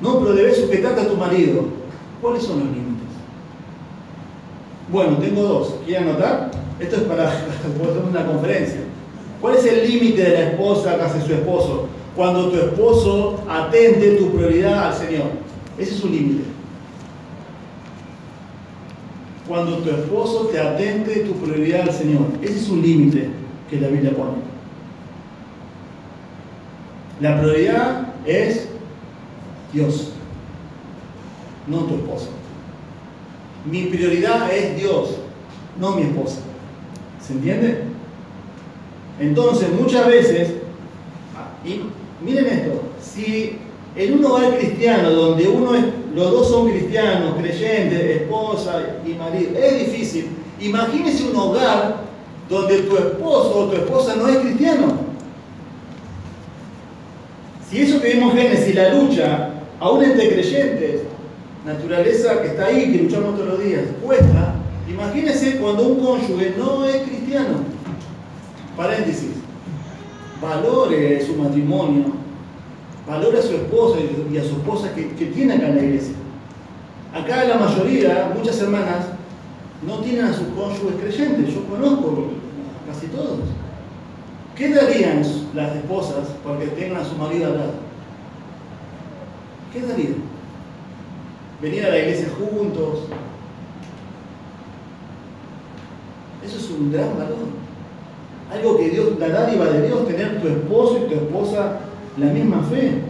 No, pero debes sujetarte a tu marido. ¿Cuáles son los límites? Bueno, tengo dos. ¿Quieren anotar? Esto es para una conferencia. ¿Cuál es el límite de la esposa que hace su esposo? Cuando tu esposo atente tu prioridad al Señor. Ese es un límite. Cuando tu esposo te atente tu prioridad al Señor. Ese es un límite que la Biblia pone. La prioridad es Dios, no tu esposo. Mi prioridad es Dios, no mi esposa. ¿Se entiende? Entonces, muchas veces, y miren esto, si en un hogar cristiano donde los dos son cristianos, creyentes, esposa y marido, es difícil. Imagínese un hogar donde tu esposo o tu esposa no es cristiano. Si eso que vimos en Génesis, la lucha, aún entre creyentes, naturaleza que está ahí, que luchamos todos los días, cuesta. Imagínense cuando un cónyuge no es cristiano. Paréntesis. Valore su matrimonio, valore a su esposa y a su esposa que tiene acá en la iglesia. Acá la mayoría, muchas hermanas, no tienen a sus cónyuges creyentes. Yo conozco casi todos. ¿Qué darían las esposas porque tengan a su marido al lado? ¿Qué darían? Venir a la iglesia juntos. Eso es un gran valor. Algo que Dios, la dádiva de Dios, tener tu esposo y tu esposa la misma fe.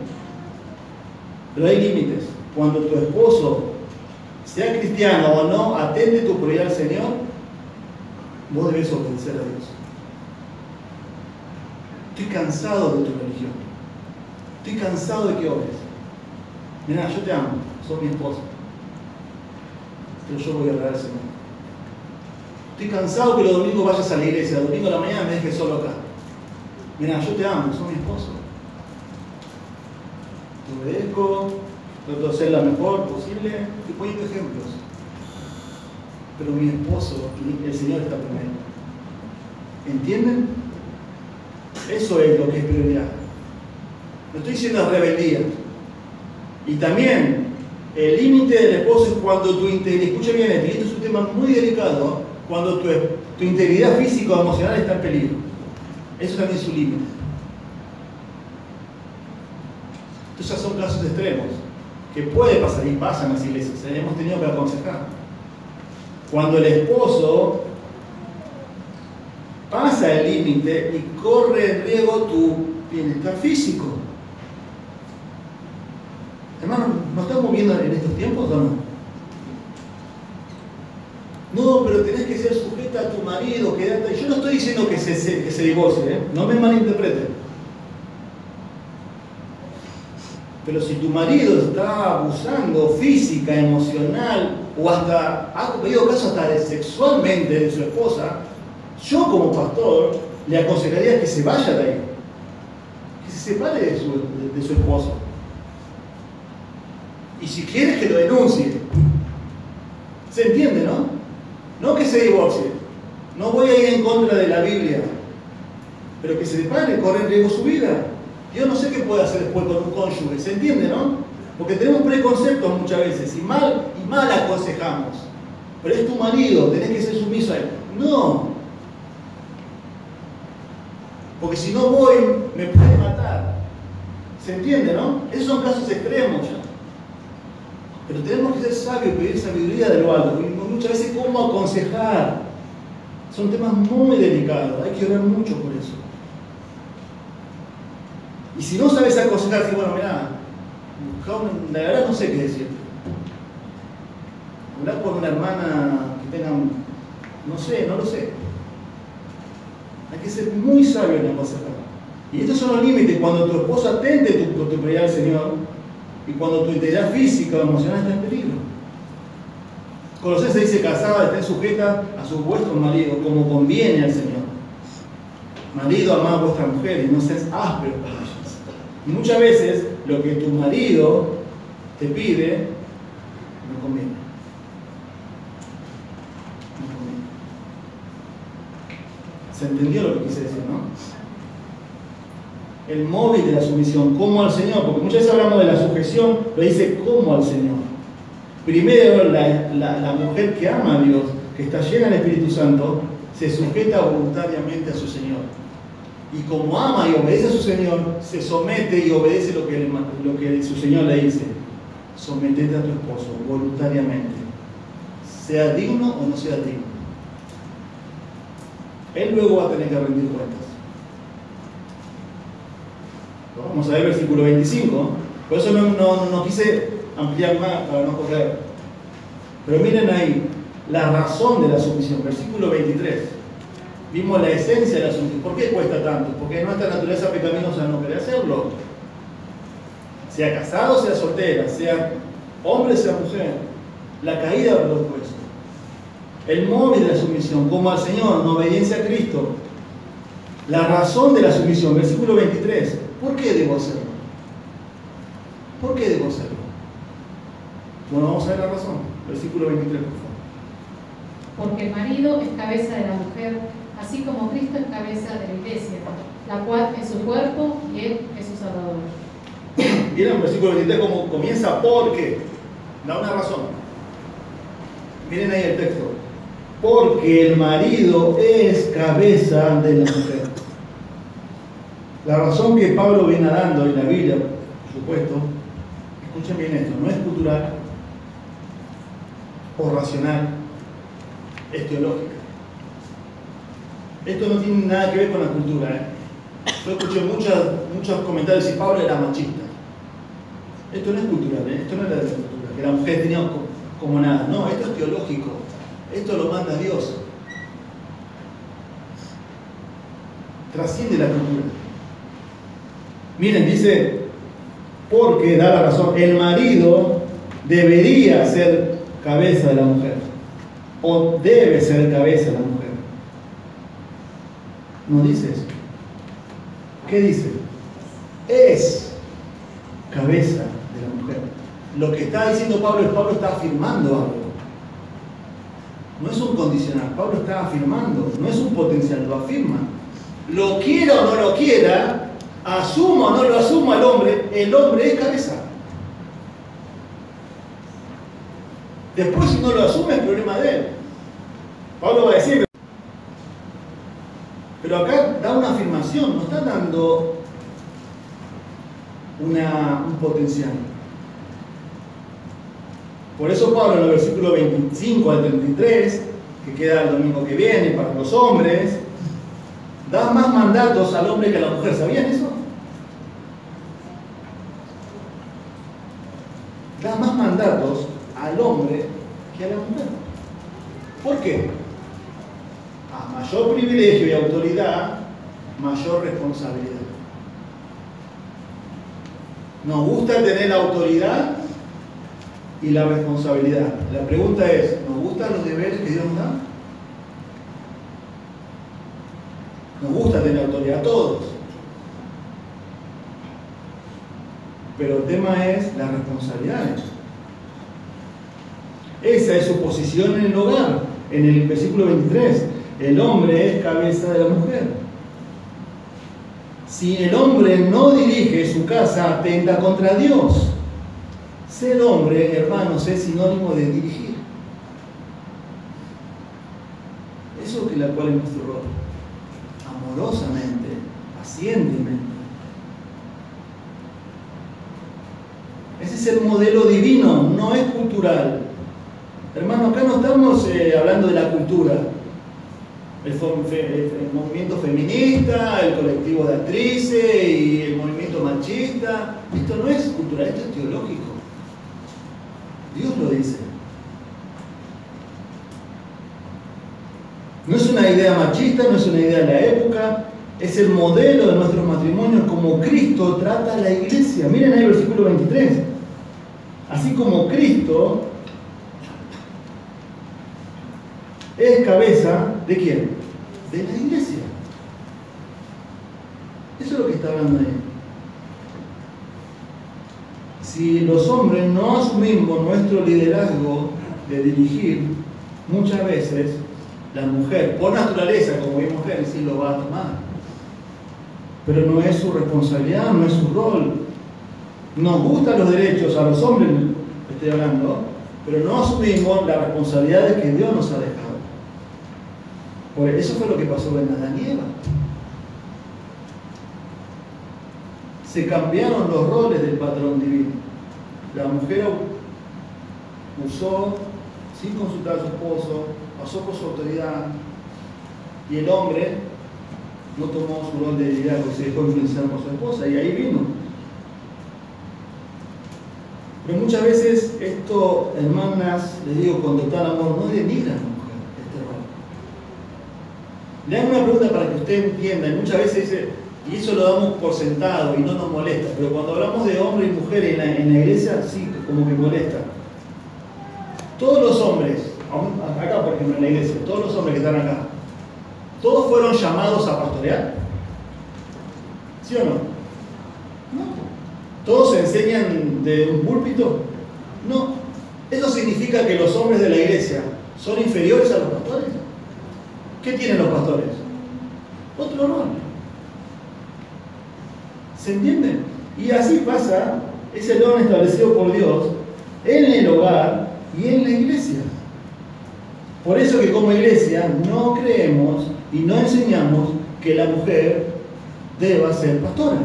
Pero hay límites. Cuando tu esposo, sea cristiano o no, atende tu prioridad al Señor, vos debes obedecer a Dios. Estoy cansado de tu religión. Estoy cansado de que ores. Mirá, yo te amo, sos mi esposa. Pero yo voy a orar al Señor. Estoy cansado que los domingos vayas a la iglesia, el domingo a la mañana me dejes solo acá. Mirá, yo te amo, sos mi esposo. Te obedezco, trato de ser la mejor posible, estoy poniendo ejemplos. Pero mi esposo, el Señor está primero. ¿Entienden? Eso es lo que es prioridad. No estoy diciendo rebeldía. Y también El límite del esposo es cuando tu integridad, escucha bien, esto es un tema muy delicado, cuando tu integridad física o emocional está en peligro. Eso también es su límite. Entonces son casos extremos, que puede pasar y pasan en las iglesias, hemos tenido que aconsejar. Cuando el esposo pasa el límite y corre en riesgo tu bienestar físico. Hermano, ¿nos estamos viendo en estos tiempos o no? No, pero tenés que ser sujeta a tu marido, quédate. Yo no estoy diciendo que se divorcie, ¿eh? No me malinterpreten. Pero si tu marido está abusando física, emocional, o hasta ha habido casos hasta sexualmente de su esposa, yo como pastor le aconsejaría que se vaya de ahí, que se separe de su esposo. Y si quieres que lo denuncie. ¿Se entiende, no? No que se divorcie. No voy a ir en contra de la Biblia. Pero que se separe, corre en riesgo su vida. Yo no sé qué puede hacer después con un cónyuge. ¿Se entiende, no? Porque tenemos preconceptos muchas veces y mal aconsejamos. Pero es tu marido, tenés que ser sumiso a él. No. Porque si no voy, me puede matar. ¿Se entiende, no? Esos son casos extremos ya. Pero tenemos que ser sabios y pedir sabiduría de lo alto. Y muchas veces, ¿cómo aconsejar? Son temas muy delicados. Hay que orar mucho por eso. Y si no sabes aconsejar, si bueno, mirá, la verdad no sé qué decir. Hablar con una hermana que tenga, no sé, no lo sé. Hay que ser muy sabio en aconsejar. Y estos son los límites cuando tu esposa atente tu prioridad al Señor y cuando tu integridad física o emocional está en peligro. Colosenses dice: casada, estén sujeta a su vuestro marido como conviene al Señor. Marido, amad a vuestra mujer y no seas áspero con ellas. Y muchas veces lo que tu marido te pide no conviene. No conviene. ¿Se entendió lo que quise decir, no? El móvil de la sumisión, como al Señor, porque muchas veces hablamos de la sujeción, pero dice como al Señor. Primero, la mujer que ama a Dios, que está llena del Espíritu Santo, se sujeta voluntariamente a su Señor. Y como ama y obedece a su Señor, se somete y obedece lo que su Señor le dice. Sometete a tu esposo voluntariamente, sea digno o no sea digno. Él luego va a tener que rendir cuentas. Vamos a ver versículo 25. Por eso no quise ampliar más para no correr. Pero miren ahí la razón de la sumisión. Versículo 23. Vimos la esencia de la sumisión. ¿Por qué cuesta tanto? Porque nuestra naturaleza pecaminosa no quiere hacerlo. Sea casado, sea soltera, sea hombre, sea mujer. La caída de los puestos. El móvil de la sumisión, como al Señor, en obediencia a Cristo. La razón de la sumisión, versículo 23. ¿Por qué debo hacerlo? ¿Por qué debo hacerlo? Bueno, vamos a ver la razón. Versículo 23, por favor. Porque el marido es cabeza de la mujer, así como Cristo es cabeza de la iglesia, la cual es su cuerpo y Él es su Salvador. Miren el versículo 23 cómo comienza: porque. Da una razón. Miren ahí el texto. Porque el marido es cabeza de la mujer. La razón que Pablo viene dando en la Biblia, por supuesto, escuchen bien esto, no es cultural o racional, es teológica. Esto no tiene nada que ver con la cultura. Yo escuché muchos comentarios y Pablo era machista. Esto no es cultural, esto no era de la cultura, que la mujer tenía como nada. No, esto es teológico. Esto lo manda Dios. Trasciende la cultura. Miren, dice, porque da la razón, el marido debería ser cabeza de la mujer, o debe ser cabeza de la mujer. No dice eso. ¿Qué dice? Es cabeza de la mujer. Lo que está diciendo Pablo es Pablo está afirmando algo. No es un condicional, Pablo está afirmando, no es un potencial, lo afirma. Lo quiera o no lo quiera, asuma o no lo asuma el hombre es cabeza. Después, si no lo asume, es problema de él. Pablo va a decir, pero acá da una afirmación, no está dando un potencial. Por eso Pablo en el versículo 25 al 33, que queda el domingo que viene para los hombres, da más mandatos al hombre que a la mujer. ¿Sabían eso? Da más mandatos al hombre que a la mujer. ¿Por qué? A mayor privilegio y autoridad, mayor responsabilidad. Nos gusta tener la autoridad y la responsabilidad. La pregunta es, ¿nos gustan los deberes que Dios nos da? Nos gusta tener autoridad a todos. Pero el tema es las responsabilidades. Esa es su posición en el hogar. En el versículo 23, el hombre es cabeza de la mujer. Si el hombre no dirige su casa, atenta contra Dios. Ser hombre, hermanos, es sinónimo de dirigir. Eso es la cual es nuestro rol. Amorosamente, pacientemente. Ese es el modelo divino, no es cultural. Hermano, acá no estamos hablando de la cultura. El movimiento feminista, el colectivo de actrices y el movimiento machista. Esto no es cultural, esto es teológico. Dios lo dice. No es una idea machista, no es una idea de la época, es el modelo de nuestros matrimonios como Cristo trata a la iglesia. Miren ahí el versículo 23. Así como Cristo es cabeza ¿de quién? De la iglesia. Eso es lo que está hablando ahí. Si los hombres no asumimos nuestro liderazgo de dirigir, muchas veces la mujer, por naturaleza, como vimos que sí lo va a tomar. Pero no es su responsabilidad, no es su rol. Nos gustan los derechos a los hombres, estoy hablando, pero no asumimos las responsabilidades que Dios nos ha dejado. Por eso fue lo que pasó en Adán y Eva. Se cambiaron los roles del patrón divino. La mujer usó, sin consultar a su esposo, pasó por su autoridad, y el hombre no tomó su rol de liderazgo y se dejó influenciar por su esposa, y ahí vino. Pero muchas veces esto, hermanas, les digo con total amor, no denigra a la mujer este rol. Le hago una pregunta para que usted entienda, y muchas veces dice, y eso lo damos por sentado y no nos molesta, pero cuando hablamos de hombre y mujer en la iglesia, sí, como que molesta. Todos los hombres, acá por ejemplo en la iglesia, todos los hombres que están acá, ¿todos fueron llamados a pastorear? ¿Sí o no? No. ¿Todos se enseñan de un púlpito? No. ¿Eso significa que los hombres de la iglesia son inferiores a los pastores? ¿Qué tienen los pastores? Otro rol. ¿Se entiende? Y así pasa, es el orden establecido por Dios en el hogar y en la iglesia. Por eso que como iglesia no creemos y no enseñamos que la mujer deba ser pastora,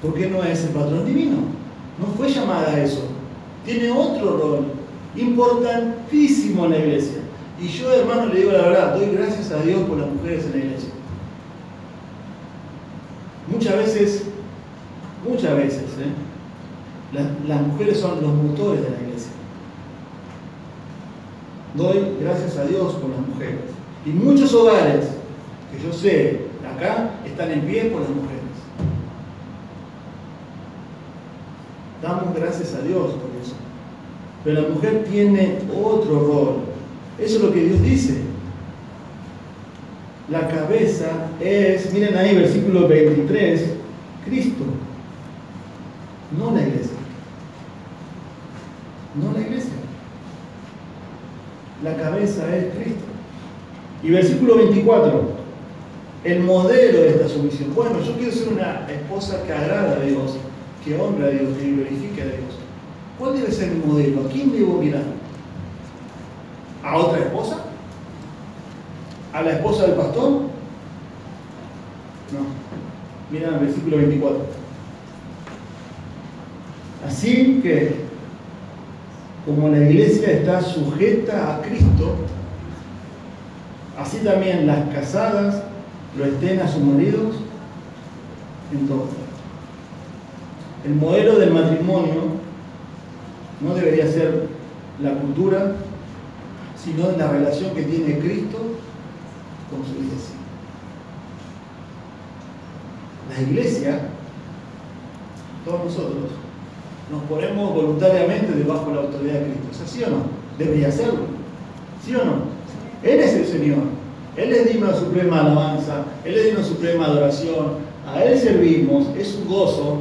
porque no es el patrón divino. No fue llamada a eso. Tiene otro rol importantísimo en la iglesia. Y yo, hermano, le digo la verdad, doy gracias a Dios por las mujeres en la iglesia. Muchas veces, las mujeres son los motores de la iglesia. Doy gracias a Dios por las mujeres. Y muchos hogares, que yo sé, acá, están en pie por las mujeres. Damos gracias a Dios por eso. Pero la mujer tiene otro rol. Eso es lo que Dios dice. La cabeza es, miren ahí, versículo 23, Cristo. No la iglesia. No la iglesia. La cabeza es Cristo. Y versículo 24, el modelo de esta sumisión. Bueno, yo quiero ser una esposa que agrada a Dios, que honra a Dios, que glorifique a Dios. ¿Cuál debe ser mi modelo? ¿A quién debo mirar? ¿A otra esposa? ¿A la esposa del pastor? No. Mira el versículo 24. Así que, como la iglesia está sujeta a Cristo, así también las casadas lo estén a sus maridos en todo. El modelo del matrimonio no debería ser la cultura, sino la relación que tiene Cristo con su iglesia. La iglesia, todos nosotros, nos ponemos voluntariamente debajo de la autoridad de Cristo. ¿Es así o no? Debería serlo. ¿Sí o no? Él es el Señor. Él es digno de suprema alabanza. Él es digno de suprema adoración. A Él servimos. Es un gozo.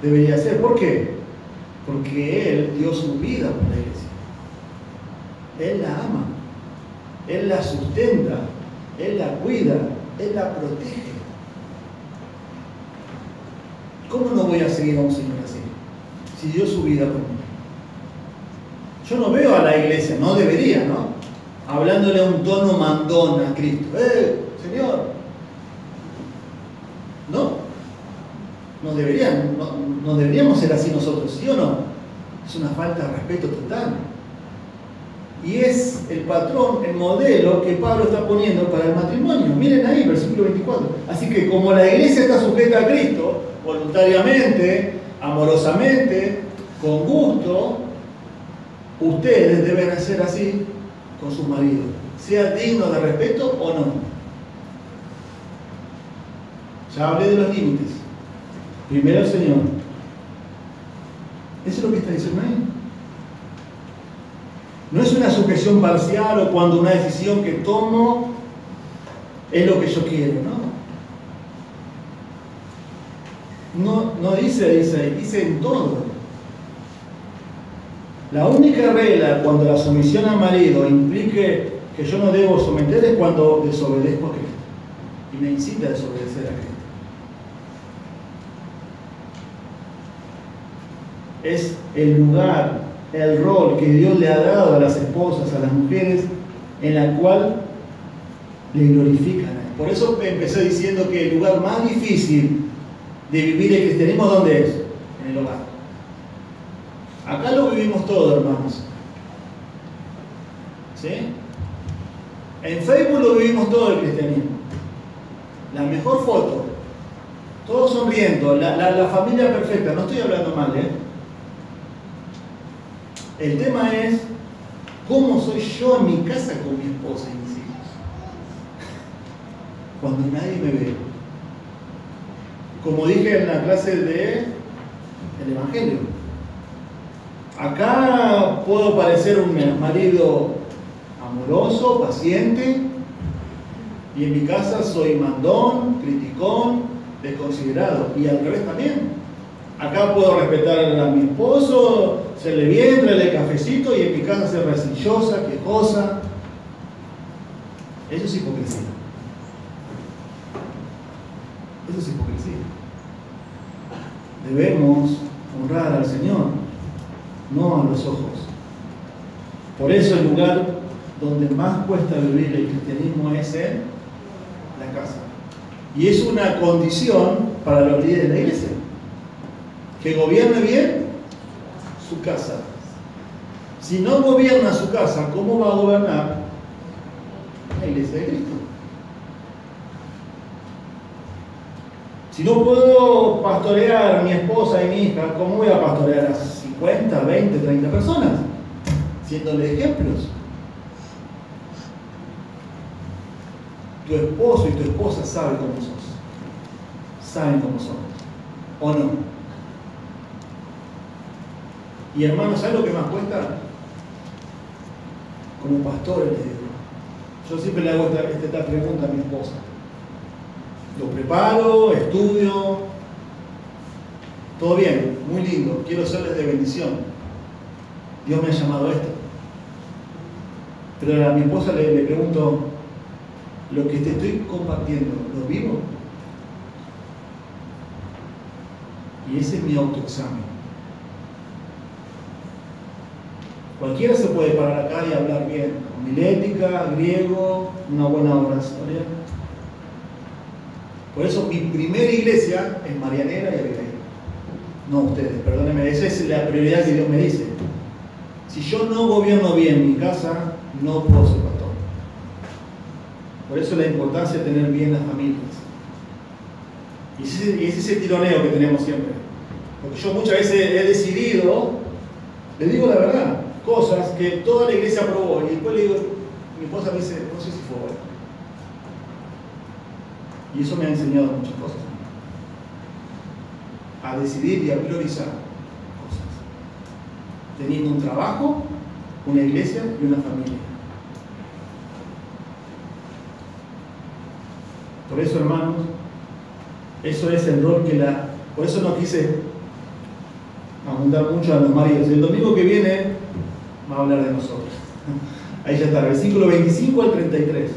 Debería ser. ¿Por qué? Porque Él dio su vida por la iglesia. Él la ama. Él la sustenta. Él la cuida. Él la protege. ¿Cómo no voy a seguir a un Señor así? Si dio su vida por mí. Yo no veo a la iglesia, no debería, ¿no? Hablándole a un tono mandón a Cristo. Señor! No deberían, no deberíamos ser así nosotros, ¿sí o no? Es una falta de respeto total. Y es el patrón, el modelo que Pablo está poniendo para el matrimonio. Miren ahí, versículo 24. Así que como la iglesia está sujeta a Cristo, voluntariamente, amorosamente, con gusto, ustedes deben hacer así con sus maridos, sea digno de respeto o no. Ya hablé de los límites. Primero el Señor. Eso es lo que está diciendo ahí. No es una sujeción parcial o cuando una decisión que tomo es lo que yo quiero, ¿no? No dice en todo. La única regla cuando la sumisión al marido implique que yo no debo someter es cuando desobedezco a Cristo y me incita a desobedecer a Cristo. Es el lugar, el rol que Dios le ha dado a las esposas, a las mujeres, en la cual le glorifican. Por eso empecé diciendo que el lugar más difícil de vivir el cristianismo, ¿dónde es? En el hogar. Acá lo vivimos todo, hermanos. ¿Sí? En Facebook lo vivimos todo el cristianismo. La mejor foto, todos sonriendo, la familia perfecta. No estoy hablando mal, ¿eh? El tema es cómo soy yo en mi casa con mi esposa y mis hijos. Cuando nadie me ve. Como dije en la clase del Evangelio. Acá puedo parecer un marido amoroso, paciente, y en mi casa soy mandón, criticón, desconsiderado. Y al revés también. Acá puedo respetar a mi esposo, serle bien, traerle cafecito, y en mi casa ser resillosa, quejosa. Eso es hipocresía. Eso es hipocresía. Debemos honrar al Señor, no a los ojos. Por eso el lugar donde más cuesta vivir el cristianismo es en la casa. Y es una condición para los líderes de la iglesia. Que gobierne bien su casa. Si no gobierna su casa, ¿cómo va a gobernar la iglesia de Cristo? Si no puedo pastorear a mi esposa y mi hija, ¿cómo voy a pastorear a 50, 20, 30 personas? Siéndole ejemplos. Tu esposo y tu esposa saben cómo sos. Saben cómo son. ¿O no? Y hermanos, ¿sabes lo que más cuesta? Como pastores les digo. Yo siempre le hago esta pregunta a mi esposa. Lo preparo, estudio. Todo bien, muy lindo. Quiero serles de bendición. Dios me ha llamado a esto. Pero a mi esposa le pregunto, ¿lo que te estoy compartiendo, lo vivo? Y ese es mi autoexamen. Cualquiera se puede parar acá y hablar bien, homilética, griego, una buena oratoria. Por eso mi primera iglesia es Marianera y Abigail. No ustedes, perdónenme, esa es la prioridad que Dios me dice. Si yo no gobierno bien mi casa, no puedo ser pastor. Por eso la importancia de tener bien las familias. Y ese es el tironeo que tenemos siempre. Porque yo muchas veces he decidido, le digo la verdad, cosas que toda la iglesia aprobó y después le digo, mi esposa me dice, no sé si fue bueno. Y eso me ha enseñado muchas cosas. A decidir y a priorizar cosas. Teniendo un trabajo, una iglesia y una familia. Por eso, hermanos, eso es el rol que por eso no quise abundar mucho a los maridos. El domingo que viene va a hablar de nosotros. Ahí ya está, versículo 25 al 33.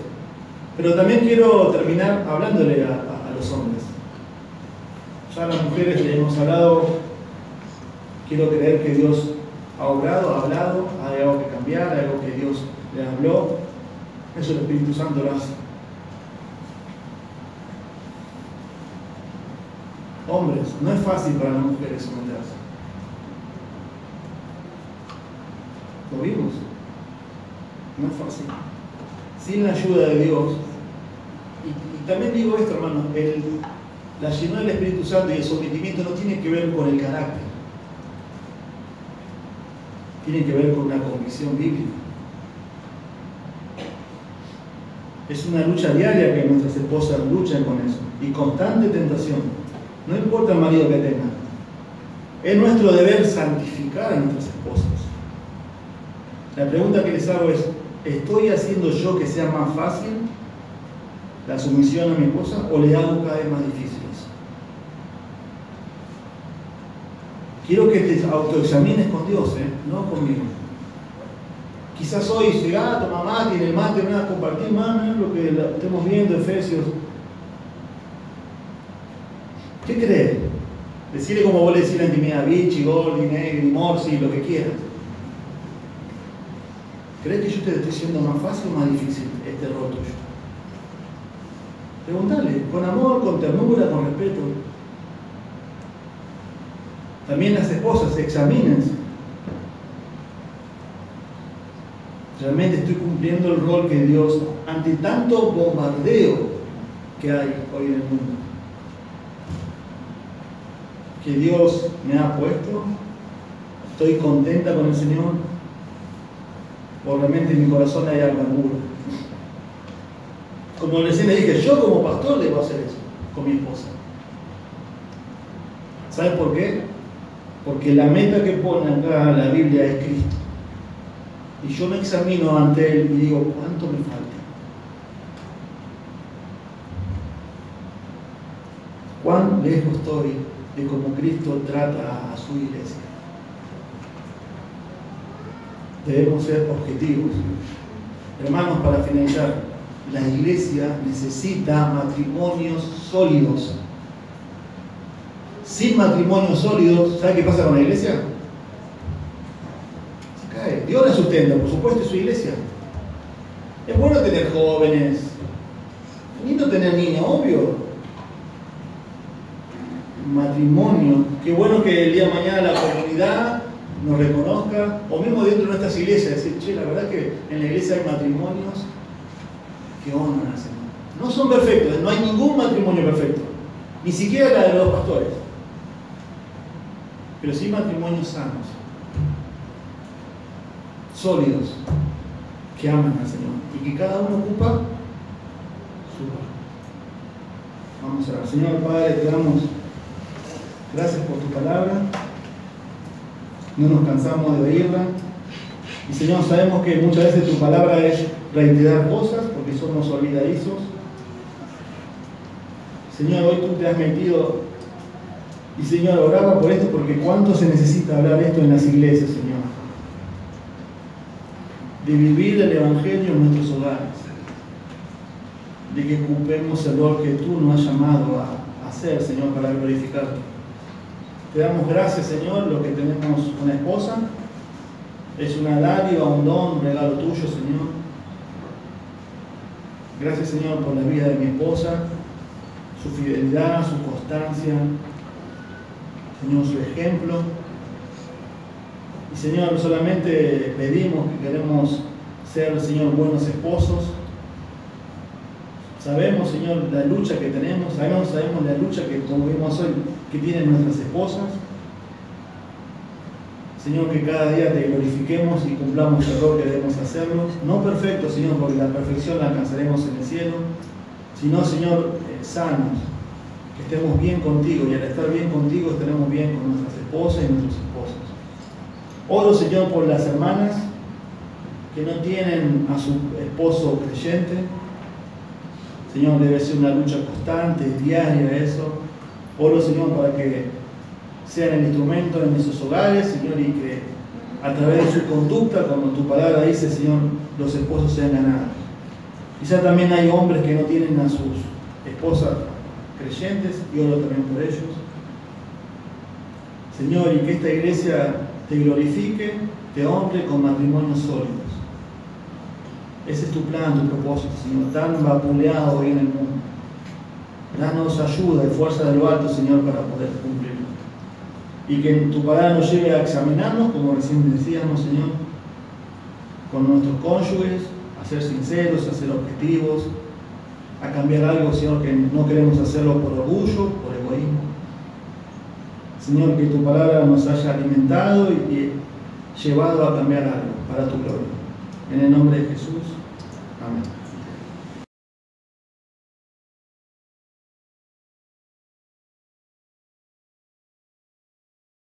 Pero también quiero terminar hablándole a los hombres. Ya a las mujeres le hemos hablado. Quiero creer que Dios ha obrado, ha hablado, hay algo que cambiar, hay algo que Dios le habló. Eso el Espíritu Santo lo hace. Hombres, no es fácil para las mujeres someterse. ¿Lo vimos? No es fácil. Sin la ayuda de Dios. Y también digo esto, hermano, la llenura del Espíritu Santo y el sometimiento no tiene que ver con el carácter. Tiene que ver con una convicción bíblica. Es una lucha diaria que nuestras esposas luchan con eso. Y constante tentación. No importa el marido que tenga. Es nuestro deber santificar a nuestras esposas. La pregunta que les hago es, ¿estoy haciendo yo que sea más fácil la sumisión a mi esposa o le hago cada vez más difíciles? Quiero que te autoexamines con Dios, no conmigo. Quizás hoy dice, toma mate, en el mate, nada, compartir más, ¿no? Lo que estemos viendo, Efesios. ¿Qué crees? Decirle como vos le decís la intimidad, Vichy, Gordy, Negri, Morsi, lo que quieras. ¿Crees que yo te estoy haciendo más fácil o más difícil este rol tuyo? Preguntale, con amor, con ternura, con respeto. También las esposas, examínense. ¿Realmente estoy cumpliendo el rol que Dios, ante tanto bombardeo que hay hoy en el mundo, que Dios me ha puesto? ¿Estoy contenta con el Señor? ¿O realmente en mi corazón hay amargura? Como recién le dije, yo como pastor le voy a hacer eso con mi esposa. ¿Sabes por qué? Porque la meta que pone acá la Biblia es Cristo. Y yo me examino ante Él y digo, ¿cuánto me falta? ¿Cuán lejos estoy de cómo Cristo trata a su iglesia? Debemos ser objetivos. Hermanos, para finalizar, la iglesia necesita matrimonios sólidos. Sin matrimonios sólidos, ¿sabe qué pasa con la iglesia? Se cae. Dios la sustenta, por supuesto, es su iglesia. Es bueno tener jóvenes, lindo tener niños, obvio. Matrimonio, qué bueno que el día de mañana la comunidad nos reconozca, o mismo dentro de nuestras iglesias, decir, che, la verdad que en la iglesia hay matrimonios que honran al Señor. No son perfectos, no hay ningún matrimonio perfecto, ni siquiera la de los pastores, pero sí matrimonios sanos, sólidos, que aman al Señor y que cada uno ocupa su rol. Vamos a orar. Señor Padre, te damos gracias por tu palabra. No nos cansamos de oírla. Y Señor, sabemos que muchas veces tu palabra es reiterar cosas porque somos olvidadizos. Señor, hoy tú te has metido. Y Señor, oraba por esto porque cuánto se necesita hablar esto en las iglesias, Señor. De vivir el Evangelio en nuestros hogares. De que ocupemos el rol que tú nos has llamado a hacer, Señor, para glorificarte. Te damos gracias, Señor, lo que tenemos una esposa Es una dádiva, un don, un regalo tuyo, Señor. Gracias, Señor, por la vida de mi esposa, su fidelidad, su constancia, Señor, su ejemplo. Y, Señor, solamente pedimos que queremos ser, Señor, buenos esposos. Sabemos, Señor, la lucha que tenemos, sabemos la lucha que, como vimos hoy, que tienen nuestras esposas. Señor, que cada día te glorifiquemos y cumplamos el rol que debemos hacerlo. No perfecto, Señor, porque la perfección la alcanzaremos en el cielo, sino, Señor, sanos, que estemos bien contigo, y al estar bien contigo estaremos bien con nuestras esposas y nuestros esposos. Oro, Señor, por las hermanas que no tienen a su esposo creyente. Señor, debe ser una lucha constante, diaria eso. Oro, Señor, para que sean el instrumento en esos hogares, Señor, y que a través de su conducta, como tu palabra dice, Señor, los esposos sean ganados. Quizá también hay hombres que no tienen a sus esposas creyentes, y oro también por ellos. Señor, y que esta iglesia te glorifique, te honre con matrimonios sólidos. Ese es tu plan, tu propósito, Señor, tan vapuleado hoy en el mundo. Danos ayuda y fuerza de lo alto, Señor, para poder cumplirlo. Y que tu palabra nos lleve a examinarnos, como recién decíamos, Señor, con nuestros cónyuges, a ser sinceros, a ser objetivos, a cambiar algo, Señor, que no queremos hacerlo por orgullo, por egoísmo. Señor, que tu palabra nos haya alimentado y llevado a cambiar algo para tu gloria. En el nombre de Jesús. Amén.